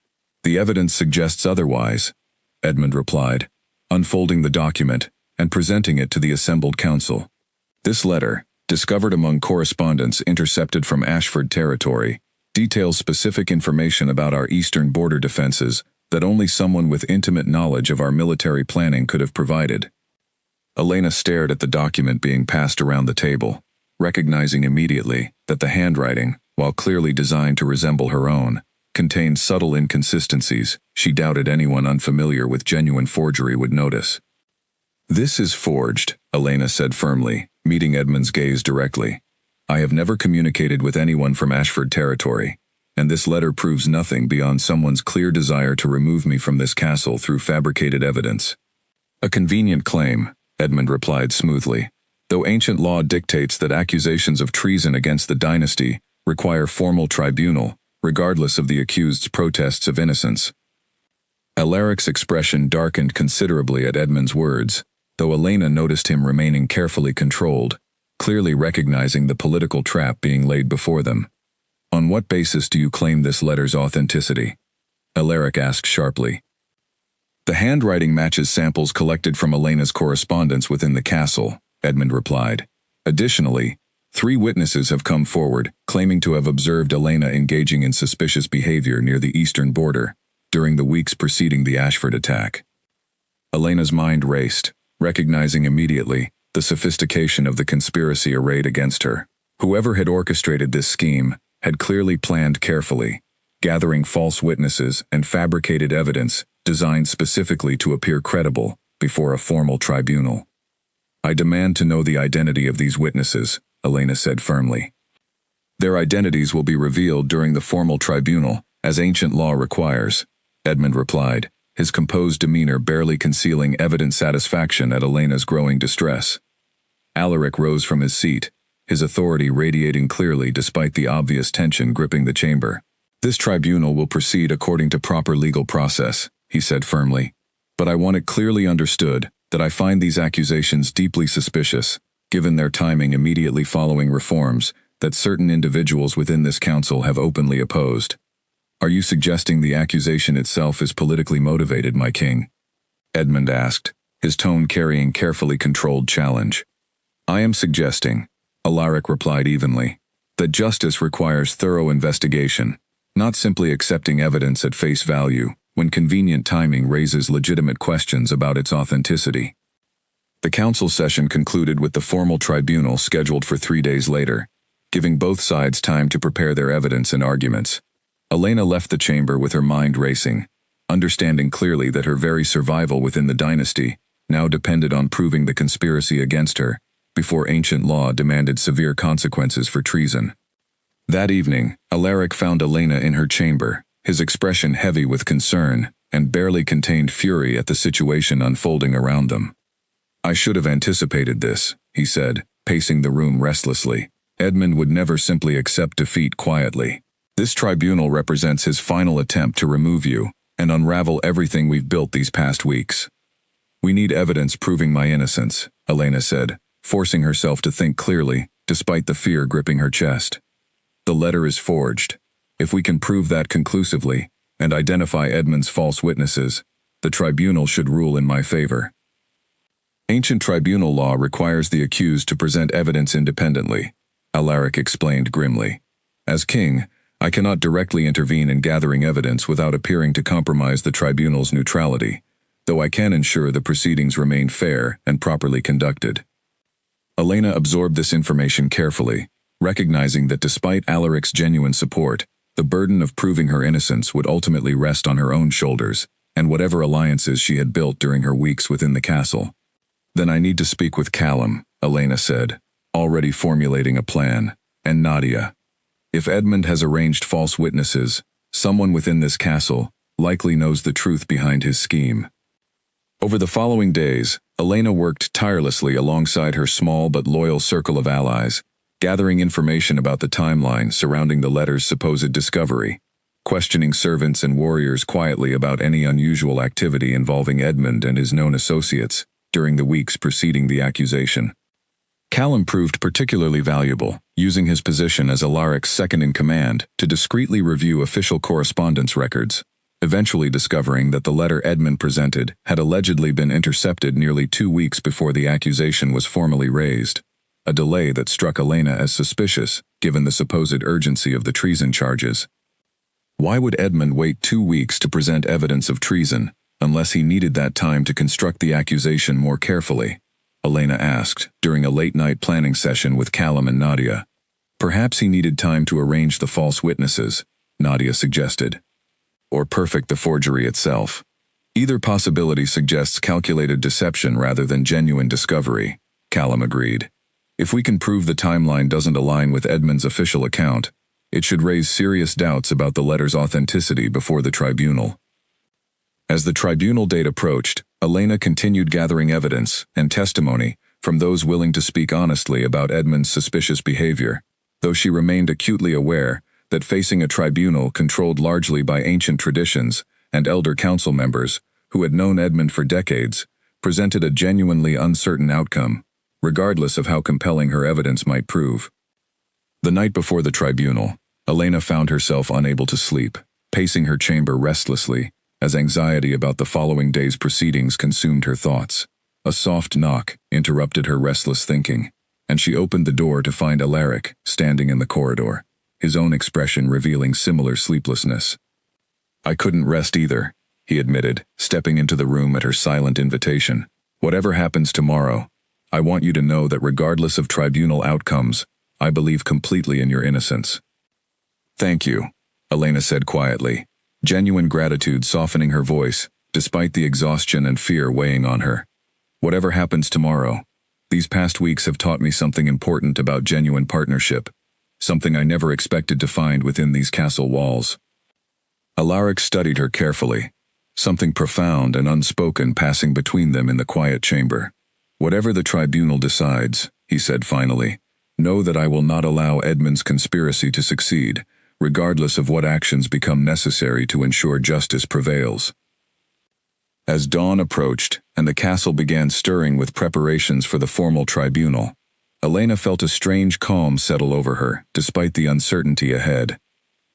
"The evidence suggests otherwise," Edmund replied, unfolding the document and presenting it to the assembled council. "This letter, discovered among correspondence intercepted from Ashford territory, details specific information about our eastern border defenses that only someone with intimate knowledge of our military planning could have provided." Elena stared at the document being passed around the table, recognizing immediately that the handwriting, while clearly designed to resemble her own, contained subtle inconsistencies she doubted anyone unfamiliar with genuine forgery would notice. "This is forged," Elena said firmly, meeting Edmund's gaze directly. "I have never communicated with anyone from Ashford territory, and this letter proves nothing beyond someone's clear desire to remove me from this castle through fabricated evidence." "A convenient claim," Edmund replied smoothly, "though ancient law dictates that accusations of treason against the dynasty require formal tribunal, regardless of the accused's protests of innocence." Alaric's expression darkened considerably at Edmund's words, though Elena noticed him remaining carefully controlled, clearly recognizing the political trap being laid before them. "On what basis do you claim this letter's authenticity?" Alaric asked sharply. "The handwriting matches samples collected from Elena's correspondence within the castle," Edmund replied. "Additionally, 3 witnesses have come forward, claiming to have observed Elena engaging in suspicious behavior near the eastern border during the weeks preceding the Ashford attack." Elena's mind raced, recognizing immediately the sophistication of the conspiracy arrayed against her. Whoever had orchestrated this scheme had clearly planned carefully, gathering false witnesses and fabricated evidence designed specifically to appear credible before a formal tribunal. "I demand to know the identity of these witnesses," Elena said firmly. "Their identities will be revealed during the formal tribunal, as ancient law requires," Edmund replied, his composed demeanor barely concealing evident satisfaction at Elena's growing distress. Alaric rose from his seat, his authority radiating clearly despite the obvious tension gripping the chamber. "This tribunal will proceed according to proper legal process," he said firmly, "but I want it clearly understood that I find these accusations deeply suspicious, given their timing immediately following reforms that certain individuals within this council have openly opposed." "Are you suggesting the accusation itself is politically motivated, my king?" Edmund asked, his tone carrying carefully controlled challenge. "I am suggesting," Alaric replied evenly, "that justice requires thorough investigation, not simply accepting evidence at face value when convenient timing raises legitimate questions about its authenticity." The council session concluded with the formal tribunal scheduled for 3 days later, giving both sides time to prepare their evidence and arguments. Elena left the chamber with her mind racing, understanding clearly that her very survival within the dynasty now depended on proving the conspiracy against her before ancient law demanded severe consequences for treason. That evening, Alaric found Elena in her chamber, his expression heavy with concern and barely contained fury at the situation unfolding around them. "I should have anticipated this," he said, pacing the room restlessly. "Edmund would never simply accept defeat quietly. This tribunal represents his final attempt to remove you and unravel everything we've built these past weeks." "We need evidence proving my innocence," Elena said, forcing herself to think clearly, despite the fear gripping her chest. "The letter is forged. If we can prove that conclusively and identify Edmund's false witnesses, the tribunal should rule in my favor." "Ancient tribunal law requires the accused to present evidence independently," Alaric explained grimly. "As king, I cannot directly intervene in gathering evidence without appearing to compromise the tribunal's neutrality, though I can ensure the proceedings remain fair and properly conducted." Elena absorbed this information carefully, recognizing that despite Alaric's genuine support, the burden of proving her innocence would ultimately rest on her own shoulders and whatever alliances she had built during her weeks within the castle. "Then I need to speak with Callum," Elena said, already formulating a plan, "and Nadia. If Edmund has arranged false witnesses, someone within this castle likely knows the truth behind his scheme." Over the following days, Elena worked tirelessly alongside her small but loyal circle of allies, gathering information about the timeline surrounding the letter's supposed discovery, questioning servants and warriors quietly about any unusual activity involving Edmund and his known associates during the weeks preceding the accusation. Callum proved particularly valuable, using his position as Alaric's second-in-command to discreetly review official correspondence records, eventually discovering that the letter Edmund presented had allegedly been intercepted nearly 2 weeks before the accusation was formally raised, a delay that struck Elena as suspicious given the supposed urgency of the treason charges. Why would Edmund wait 2 weeks to present evidence of treason, unless he needed that time to construct the accusation more carefully? Elena asked during a late-night planning session with Callum and Nadia. "Perhaps he needed time to arrange the false witnesses," Nadia suggested. "Or perfect the forgery itself. Either possibility suggests calculated deception rather than genuine discovery," Callum agreed. "If we can prove the timeline doesn't align with Edmund's official account, it should raise serious doubts about the letter's authenticity before the tribunal." As the tribunal date approached, Elena continued gathering evidence and testimony from those willing to speak honestly about Edmund's suspicious behavior, though she remained acutely aware that facing a tribunal controlled largely by ancient traditions and elder council members who had known Edmund for decades presented a genuinely uncertain outcome, regardless of how compelling her evidence might prove. The night before the tribunal, Elena found herself unable to sleep, pacing her chamber restlessly as anxiety about the following day's proceedings consumed her thoughts. A soft knock interrupted her restless thinking, and she opened the door to find Alaric standing in the corridor, his own expression revealing similar sleeplessness. "I couldn't rest either," he admitted, stepping into the room at her silent invitation. "Whatever happens tomorrow, I want you to know that regardless of tribunal outcomes, I believe completely in your innocence." "Thank you," Elena said quietly, genuine gratitude softening her voice, despite the exhaustion and fear weighing on her. "Whatever happens tomorrow, these past weeks have taught me something important about genuine partnership, something I never expected to find within these castle walls." Alaric studied her carefully, something profound and unspoken passing between them in the quiet chamber. "Whatever the tribunal decides," he said finally, "know that I will not allow Edmund's conspiracy to succeed, regardless of what actions become necessary to ensure justice prevails." As dawn approached and the castle began stirring with preparations for the formal tribunal, Elena felt a strange calm settle over her, despite the uncertainty ahead.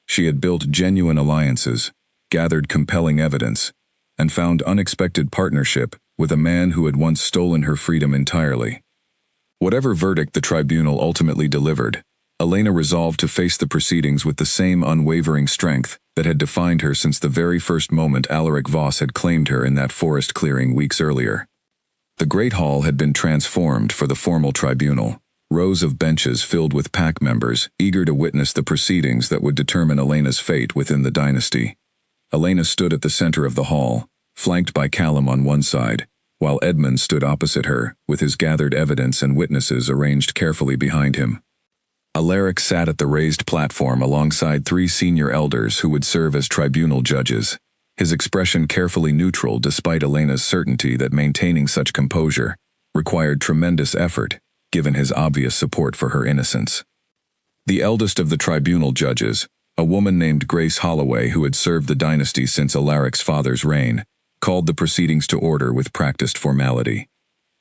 She had built genuine alliances, gathered compelling evidence, and found unexpected partnership with a man who had once stolen her freedom entirely. Whatever verdict the tribunal ultimately delivered, Elena resolved to face the proceedings with the same unwavering strength that had defined her since the very first moment Alaric Voss had claimed her in that forest clearing weeks earlier. The Great Hall had been transformed for the formal tribunal, rows of benches filled with pack members eager to witness the proceedings that would determine Elena's fate within the dynasty. Elena stood at the center of the hall, flanked by Callum on one side, while Edmund stood opposite her, with his gathered evidence and witnesses arranged carefully behind him. Alaric sat at the raised platform alongside 3 senior elders who would serve as tribunal judges, his expression carefully neutral despite Elena's certainty that maintaining such composure required tremendous effort, given his obvious support for her innocence. The eldest of the tribunal judges, a woman named Grace Holloway who had served the dynasty since Alaric's father's reign, called the proceedings to order with practiced formality.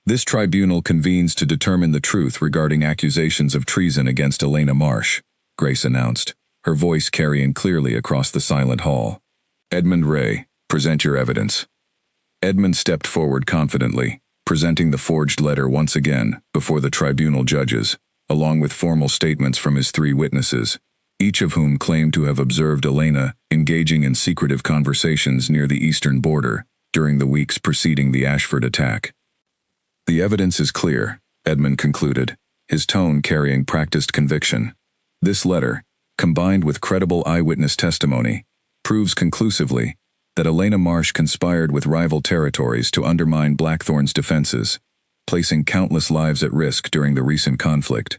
This tribunal convenes to determine the truth regarding accusations of treason against Elena Marsh, Grace announced, her voice carrying clearly across the silent hall. Edmund Ray, present your evidence. Edmund stepped forward confidently, presenting the forged letter once again before the tribunal judges, along with formal statements from his 3 witnesses, each of whom claimed to have observed Elena engaging in secretive conversations near the eastern border during the weeks preceding the Ashford attack. The evidence is clear, Edmund concluded, his tone carrying practiced conviction. This letter, combined with credible eyewitness testimony, proves conclusively that Elena Marsh conspired with rival territories to undermine Blackthorn's defenses, placing countless lives at risk during the recent conflict.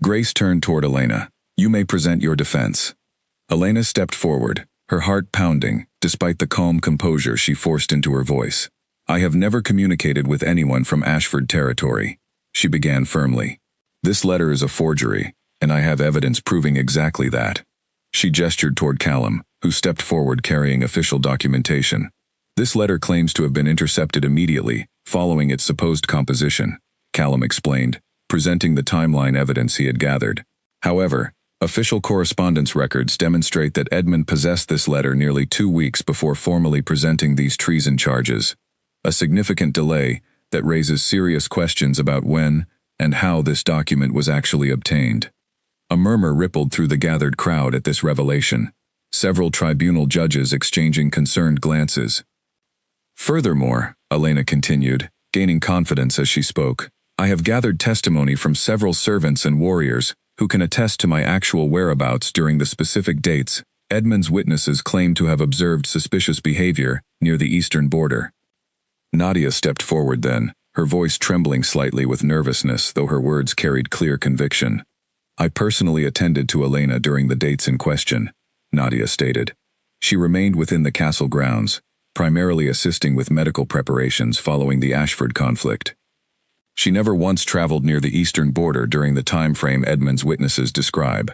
Grace turned toward Elena. You may present your defense. Elena stepped forward, her heart pounding, despite the calm composure she forced into her voice. I have never communicated with anyone from Ashford territory, she began firmly. This letter is a forgery, and I have evidence proving exactly that. She gestured toward Callum, who stepped forward carrying official documentation. This letter claims to have been intercepted immediately, following its supposed composition, Callum explained, presenting the timeline evidence he had gathered. However, official correspondence records demonstrate that Edmund possessed this letter nearly 2 weeks before formally presenting these treason charges, a significant delay that raises serious questions about when and how this document was actually obtained. A murmur rippled through the gathered crowd at this revelation, several tribunal judges exchanging concerned glances. Furthermore, Elena continued, gaining confidence as she spoke, I have gathered testimony from several servants and warriors who can attest to my actual whereabouts during the specific dates Edmund's witnesses claim to have observed suspicious behavior near the eastern border. Nadia stepped forward then, her voice trembling slightly with nervousness, though her words carried clear conviction. I personally attended to Elena during the dates in question, Nadia stated. She remained within the castle grounds, primarily assisting with medical preparations following the Ashford conflict. She never once traveled near the eastern border during the time frame Edmund's witnesses describe.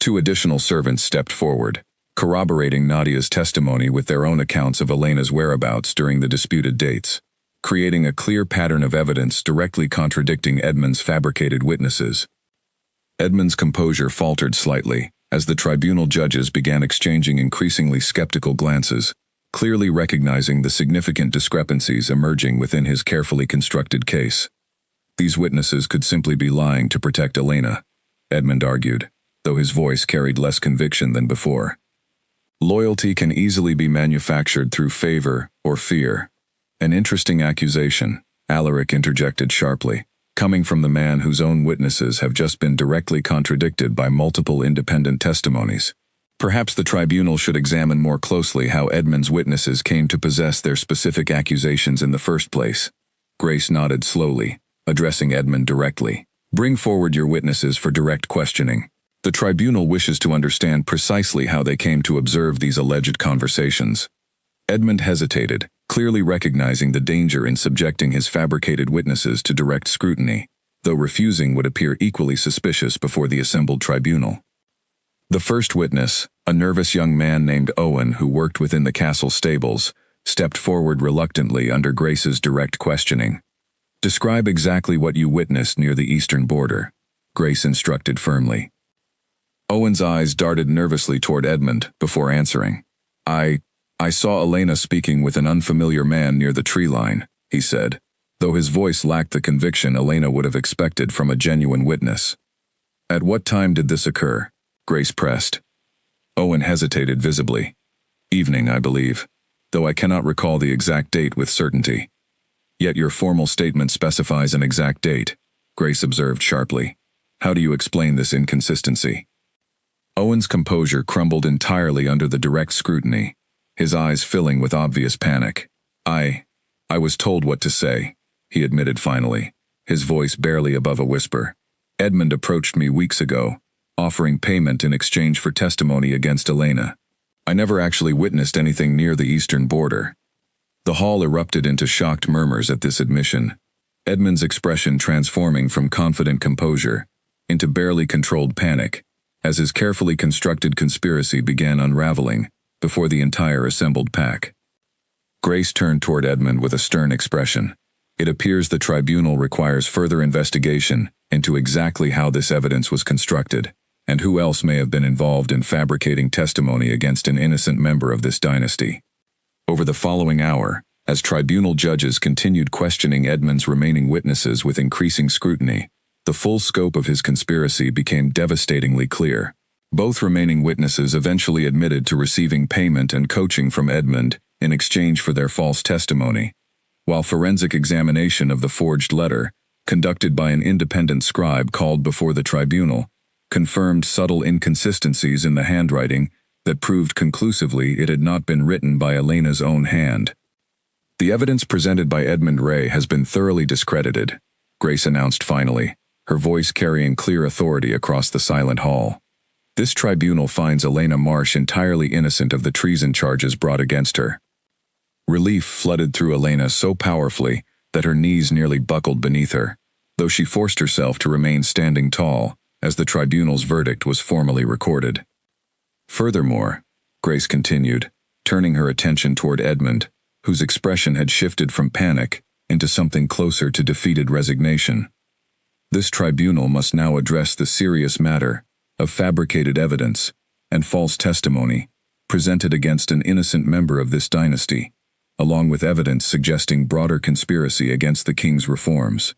2 additional servants stepped forward, corroborating Nadia's testimony with their own accounts of Elena's whereabouts during the disputed dates, creating a clear pattern of evidence directly contradicting Edmund's fabricated witnesses. Edmund's composure faltered slightly as the tribunal judges began exchanging increasingly skeptical glances, clearly recognizing the significant discrepancies emerging within his carefully constructed case. These witnesses could simply be lying to protect Elena, Edmund argued, though his voice carried less conviction than before. Loyalty can easily be manufactured through favor or fear. An interesting accusation, Alaric interjected sharply, coming from the man whose own witnesses have just been directly contradicted by multiple independent testimonies. Perhaps the tribunal should examine more closely how Edmund's witnesses came to possess their specific accusations in the first place. Grace nodded slowly, addressing Edmund directly. Bring forward your witnesses for direct questioning. The tribunal wishes to understand precisely how they came to observe these alleged conversations. Edmund hesitated, clearly recognizing the danger in subjecting his fabricated witnesses to direct scrutiny, though refusing would appear equally suspicious before the assembled tribunal. The first witness, a nervous young man named Owen who worked within the castle stables, stepped forward reluctantly under Grace's direct questioning. Describe exactly what you witnessed near the eastern border, Grace instructed firmly. Owen's eyes darted nervously toward Edmund before answering. I saw Elena speaking with an unfamiliar man near the tree line, he said, though his voice lacked the conviction Elena would have expected from a genuine witness. At what time did this occur? Grace pressed. Owen hesitated visibly. Evening, I believe, though I cannot recall the exact date with certainty. Yet your formal statement specifies an exact date, Grace observed sharply. How do you explain this inconsistency? Owen's composure crumbled entirely under the direct scrutiny, his eyes filling with obvious panic. I was told what to say, he admitted finally, his voice barely above a whisper. Edmund approached me weeks ago, offering payment in exchange for testimony against Elena. I never actually witnessed anything near the eastern border. The hall erupted into shocked murmurs at this admission, Edmund's expression transforming from confident composure into barely controlled panic, as his carefully constructed conspiracy began unraveling before the entire assembled pack. Grace turned toward Edmund with a stern expression. It appears the tribunal requires further investigation into exactly how this evidence was constructed, and who else may have been involved in fabricating testimony against an innocent member of this dynasty. Over the following hour, as tribunal judges continued questioning Edmund's remaining witnesses with increasing scrutiny, the full scope of his conspiracy became devastatingly clear. Both remaining witnesses eventually admitted to receiving payment and coaching from Edmund in exchange for their false testimony, while forensic examination of the forged letter, conducted by an independent scribe called before the tribunal, confirmed subtle inconsistencies in the handwriting that proved conclusively it had not been written by Elena's own hand. The evidence presented by Edmund Ray has been thoroughly discredited, Grace announced finally, her voice carrying clear authority across the silent hall. This tribunal finds Elena Marsh entirely innocent of the treason charges brought against her. Relief flooded through Elena so powerfully that her knees nearly buckled beneath her, though she forced herself to remain standing tall as the tribunal's verdict was formally recorded. Furthermore, Grace continued, turning her attention toward Edmund, whose expression had shifted from panic into something closer to defeated resignation. This tribunal must now address the serious matter of fabricated evidence and false testimony presented against an innocent member of this dynasty, along with evidence suggesting broader conspiracy against the king's reforms.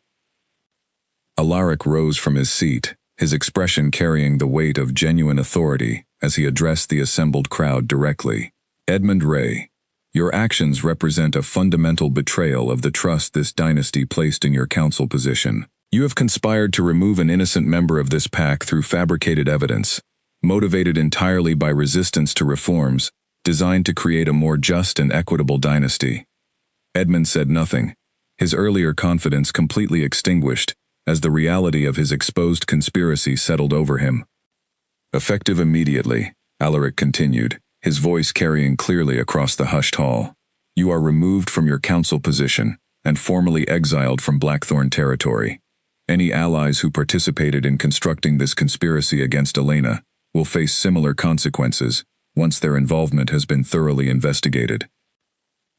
Alaric rose from his seat, his expression carrying the weight of genuine authority as he addressed the assembled crowd directly. Edmund Ray, your actions represent a fundamental betrayal of the trust this dynasty placed in your council position. You have conspired to remove an innocent member of this pack through fabricated evidence, motivated entirely by resistance to reforms designed to create a more just and equitable dynasty. Edmund said nothing, his earlier confidence completely extinguished as the reality of his exposed conspiracy settled over him. Effective immediately, Alaric continued, his voice carrying clearly across the hushed hall. You are removed from your council position and formally exiled from Blackthorn territory. Any allies who participated in constructing this conspiracy against Elena will face similar consequences once their involvement has been thoroughly investigated.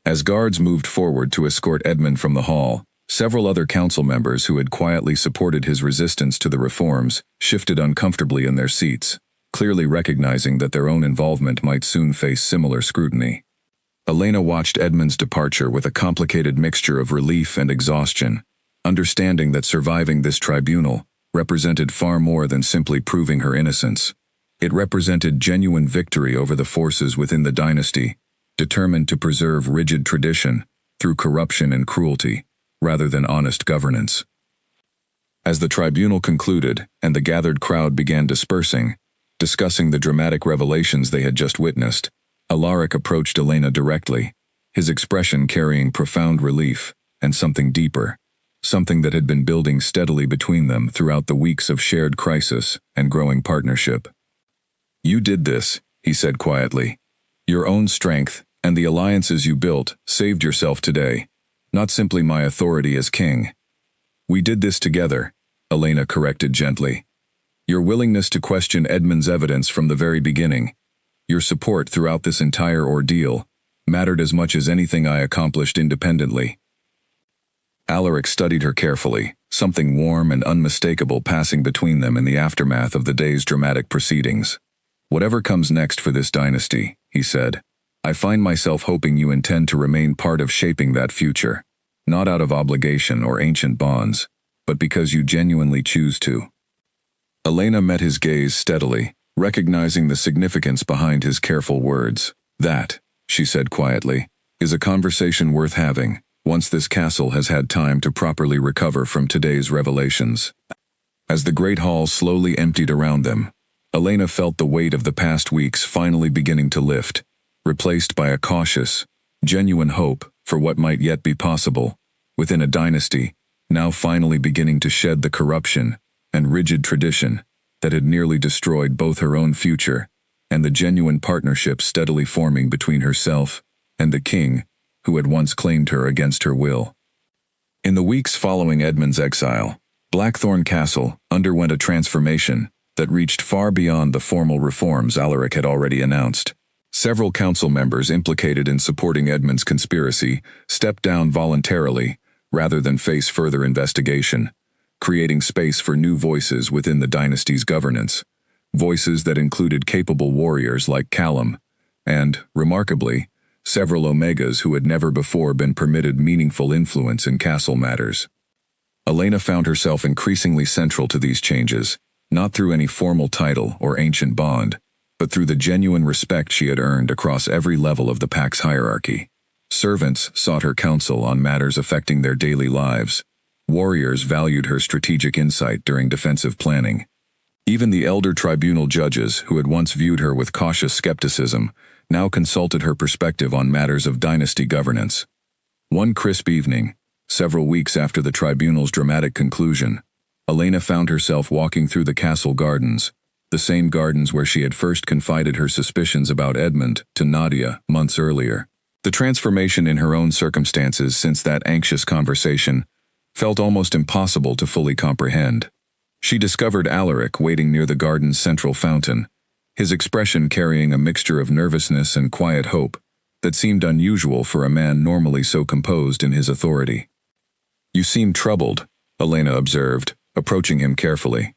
As guards moved forward to escort Edmund from the hall, several other council members who had quietly supported his resistance to the reforms shifted uncomfortably in their seats, clearly recognizing that their own involvement might soon face similar scrutiny. Elena watched Edmund's departure with a complicated mixture of relief and exhaustion, understanding that surviving this tribunal represented far more than simply proving her innocence. It represented genuine victory over the forces within the dynasty, determined to preserve rigid tradition through corruption and cruelty, rather than honest governance. As the tribunal concluded and the gathered crowd began dispersing, discussing the dramatic revelations they had just witnessed, Alaric approached Elena directly, his expression carrying profound relief and something deeper, something that had been building steadily between them throughout the weeks of shared crisis and growing partnership. You did this, he said quietly. Your own strength and the alliances you built saved yourself today, not simply my authority as king. We did this together, Elena corrected gently. Your willingness to question Edmund's evidence from the very beginning, your support throughout this entire ordeal, mattered as much as anything I accomplished independently. Alaric studied her carefully, something warm and unmistakable passing between them in the aftermath of the day's dramatic proceedings. Whatever comes next for this dynasty, he said, I find myself hoping you intend to remain part of shaping that future, not out of obligation or ancient bonds, but because you genuinely choose to. Elena met his gaze steadily, recognizing the significance behind his careful words. That, she said quietly, is a conversation worth having, once this castle has had time to properly recover from today's revelations. As the great hall slowly emptied around them, Elena felt the weight of the past weeks finally beginning to lift, replaced by a cautious, genuine hope for what might yet be possible, within a dynasty, now finally beginning to shed the corruption and rigid tradition that had nearly destroyed both her own future and the genuine partnership steadily forming between herself and the king who had once claimed her against her will. In the weeks following Edmund's exile, Blackthorn Castle underwent a transformation that reached far beyond the formal reforms Alaric had already announced. Several council members implicated in supporting Edmund's conspiracy stepped down voluntarily rather than face further investigation, creating space for new voices within the dynasty's governance, voices that included capable warriors like Callum and, remarkably, several Omegas who had never before been permitted meaningful influence in castle matters. Elena found herself increasingly central to these changes, not through any formal title or ancient bond, but through the genuine respect she had earned across every level of the pack's hierarchy. Servants sought her counsel on matters affecting their daily lives. Warriors valued her strategic insight during defensive planning. Even the elder tribunal judges, who had once viewed her with cautious skepticism, now consulted her perspective on matters of dynasty governance. One crisp evening, several weeks after the tribunal's dramatic conclusion, Elena found herself walking through the castle gardens, the same gardens where she had first confided her suspicions about Edmund to Nadia months earlier. The transformation in her own circumstances since that anxious conversation felt almost impossible to fully comprehend. She discovered Alaric waiting near the garden's central fountain, his expression carrying a mixture of nervousness and quiet hope that seemed unusual for a man normally so composed in his authority. "You seem troubled," Elena observed, approaching him carefully.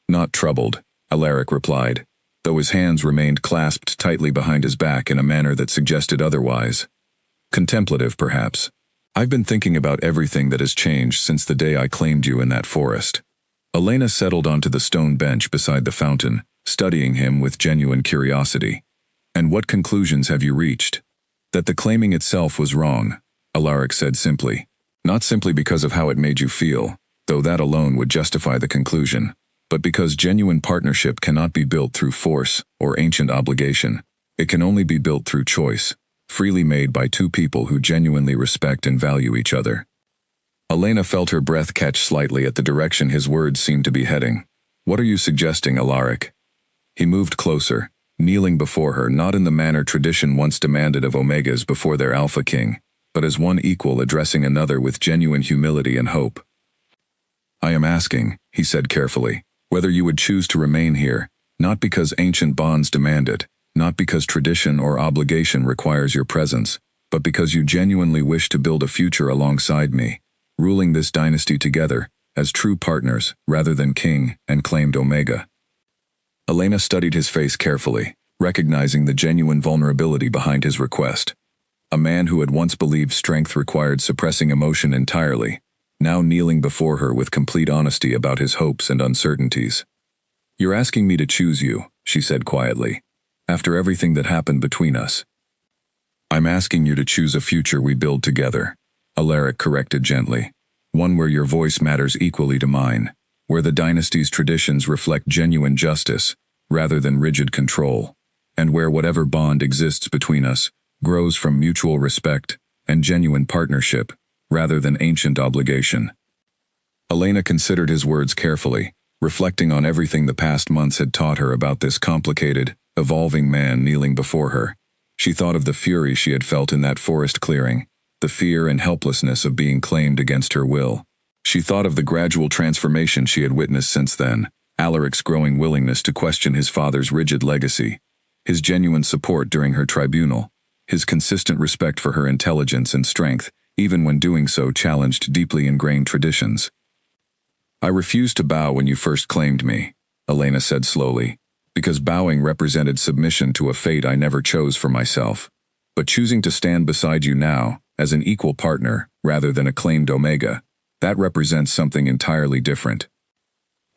"Not troubled," Alaric replied, though his hands remained clasped tightly behind his back in a manner that suggested otherwise. "Contemplative, perhaps. I've been thinking about everything that has changed since the day I claimed you in that forest." Elena settled onto the stone bench beside the fountain, studying him with genuine curiosity. "And what conclusions have you reached?" "That the claiming itself was wrong," Alaric said simply. "Not simply because of how it made you feel, though that alone would justify the conclusion, but because genuine partnership cannot be built through force or ancient obligation. It can only be built through choice, freely made by two people who genuinely respect and value each other." Elena felt her breath catch slightly at the direction his words seemed to be heading. "What are you suggesting, Alaric?" He moved closer, kneeling before her not in the manner tradition once demanded of Omegas before their Alpha King, but as one equal addressing another with genuine humility and hope. "I am asking," he said carefully, "whether you would choose to remain here, not because ancient bonds demand it, not because tradition or obligation requires your presence, but because you genuinely wish to build a future alongside me, ruling this dynasty together, as true partners rather than king and claimed Omega." Elena studied his face carefully, recognizing the genuine vulnerability behind his request. A man who had once believed strength required suppressing emotion entirely, now kneeling before her with complete honesty about his hopes and uncertainties. "You're asking me to choose you," she said quietly, "after everything that happened between us." "I'm asking you to choose a future we build together," Alaric corrected gently. "One where your voice matters equally to mine, where the dynasty's traditions reflect genuine justice rather than rigid control, and where whatever bond exists between us grows from mutual respect and genuine partnership rather than ancient obligation." Elena considered his words carefully, reflecting on everything the past months had taught her about this complicated, evolving man kneeling before her. She thought of the fury she had felt in that forest clearing, the fear and helplessness of being claimed against her will. She thought of the gradual transformation she had witnessed since then, Alaric's growing willingness to question his father's rigid legacy, his genuine support during her tribunal, his consistent respect for her intelligence and strength, even when doing so challenged deeply ingrained traditions. "I refused to bow when you first claimed me," Elena said slowly, "because bowing represented submission to a fate I never chose for myself. But choosing to stand beside you now, as an equal partner, rather than a claimed Omega, that represents something entirely different."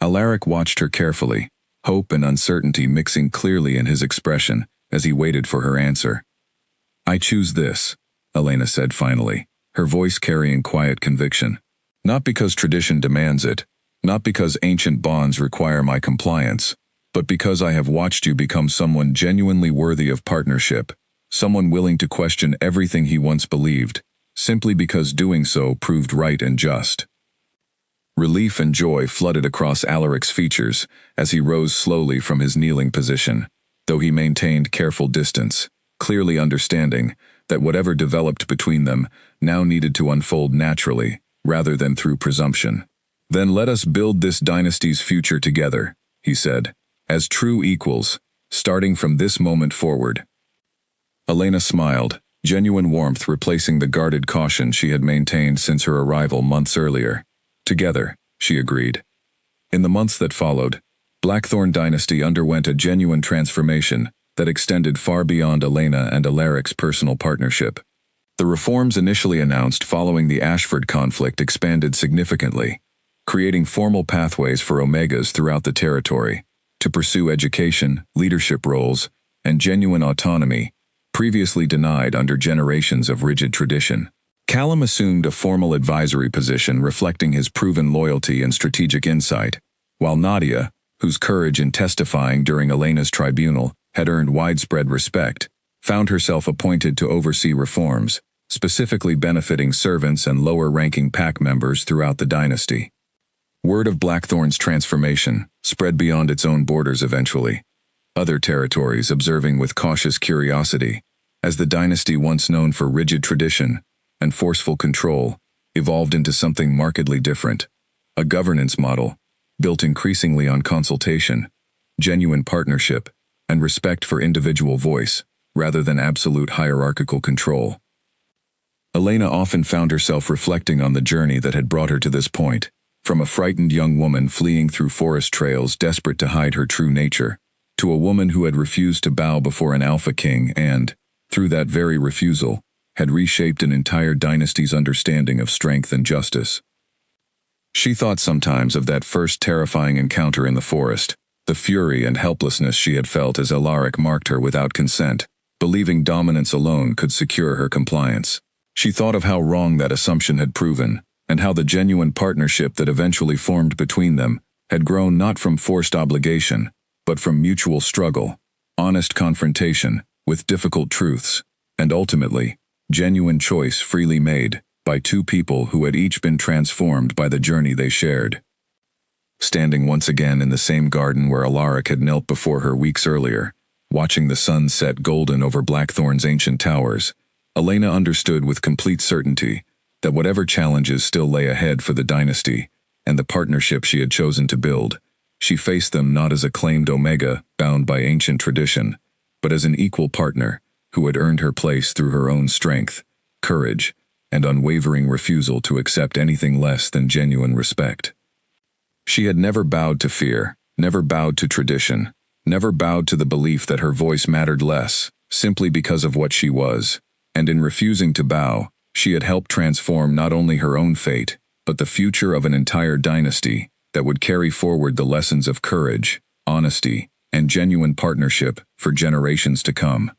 Alaric watched her carefully, hope and uncertainty mixing clearly in his expression as he waited for her answer. "I choose this," Elena said finally, her voice carrying quiet conviction. "Not because tradition demands it, not because ancient bonds require my compliance, but because I have watched you become someone genuinely worthy of partnership, someone willing to question everything he once believed, simply because doing so proved right and just. Relief and joy flooded across Alaric's features as he rose slowly from his kneeling position, though he maintained careful distance, clearly understanding that whatever developed between them now needed to unfold naturally, rather than through presumption. "Then let us build this dynasty's future together," he said, "as true equals, starting from this moment forward." Elena smiled, genuine warmth replacing the guarded caution she had maintained since her arrival months earlier. "Together," she agreed. In the months that followed, Blackthorn Dynasty underwent a genuine transformation that extended far beyond Elena and Alaric's personal partnership. The reforms initially announced following the Ashford conflict expanded significantly, creating formal pathways for Omegas throughout the territory to pursue education, leadership roles, and genuine autonomy, previously denied under generations of rigid tradition. Callum assumed a formal advisory position reflecting his proven loyalty and strategic insight, while Nadia, whose courage in testifying during Elena's tribunal had earned widespread respect, found herself appointed to oversee reforms, specifically benefiting servants and lower-ranking pack members throughout the dynasty. Word of Blackthorn's transformation spread beyond its own borders eventually, other territories observing with cautious curiosity, as the dynasty once known for rigid tradition and forceful control evolved into something markedly different, a governance model built increasingly on consultation, genuine partnership, and respect for individual voice, rather than absolute hierarchical control. Elena often found herself reflecting on the journey that had brought her to this point, from a frightened young woman fleeing through forest trails desperate to hide her true nature, to a woman who had refused to bow before an alpha king and, through that very refusal, had reshaped an entire dynasty's understanding of strength and justice. She thought sometimes of that first terrifying encounter in the forest, the fury and helplessness she had felt as Alaric marked her without consent, believing dominance alone could secure her compliance. She thought of how wrong that assumption had proven, and how the genuine partnership that eventually formed between them had grown not from forced obligation, but from mutual struggle, honest confrontation with difficult truths, and ultimately, genuine choice freely made by two people who had each been transformed by the journey they shared. Standing once again in the same garden where Alaric had knelt before her weeks earlier, watching the sun set golden over Blackthorn's ancient towers, Elena understood with complete certainty that whatever challenges still lay ahead for the dynasty and the partnership she had chosen to build, she faced them not as a claimed Omega bound by ancient tradition, but as an equal partner who had earned her place through her own strength, courage, and unwavering refusal to accept anything less than genuine respect. She had never bowed to fear, never bowed to tradition, never bowed to the belief that her voice mattered less, simply because of what she was, and in refusing to bow, she had helped transform not only her own fate, but the future of an entire dynasty that would carry forward the lessons of courage, honesty, and genuine partnership for generations to come.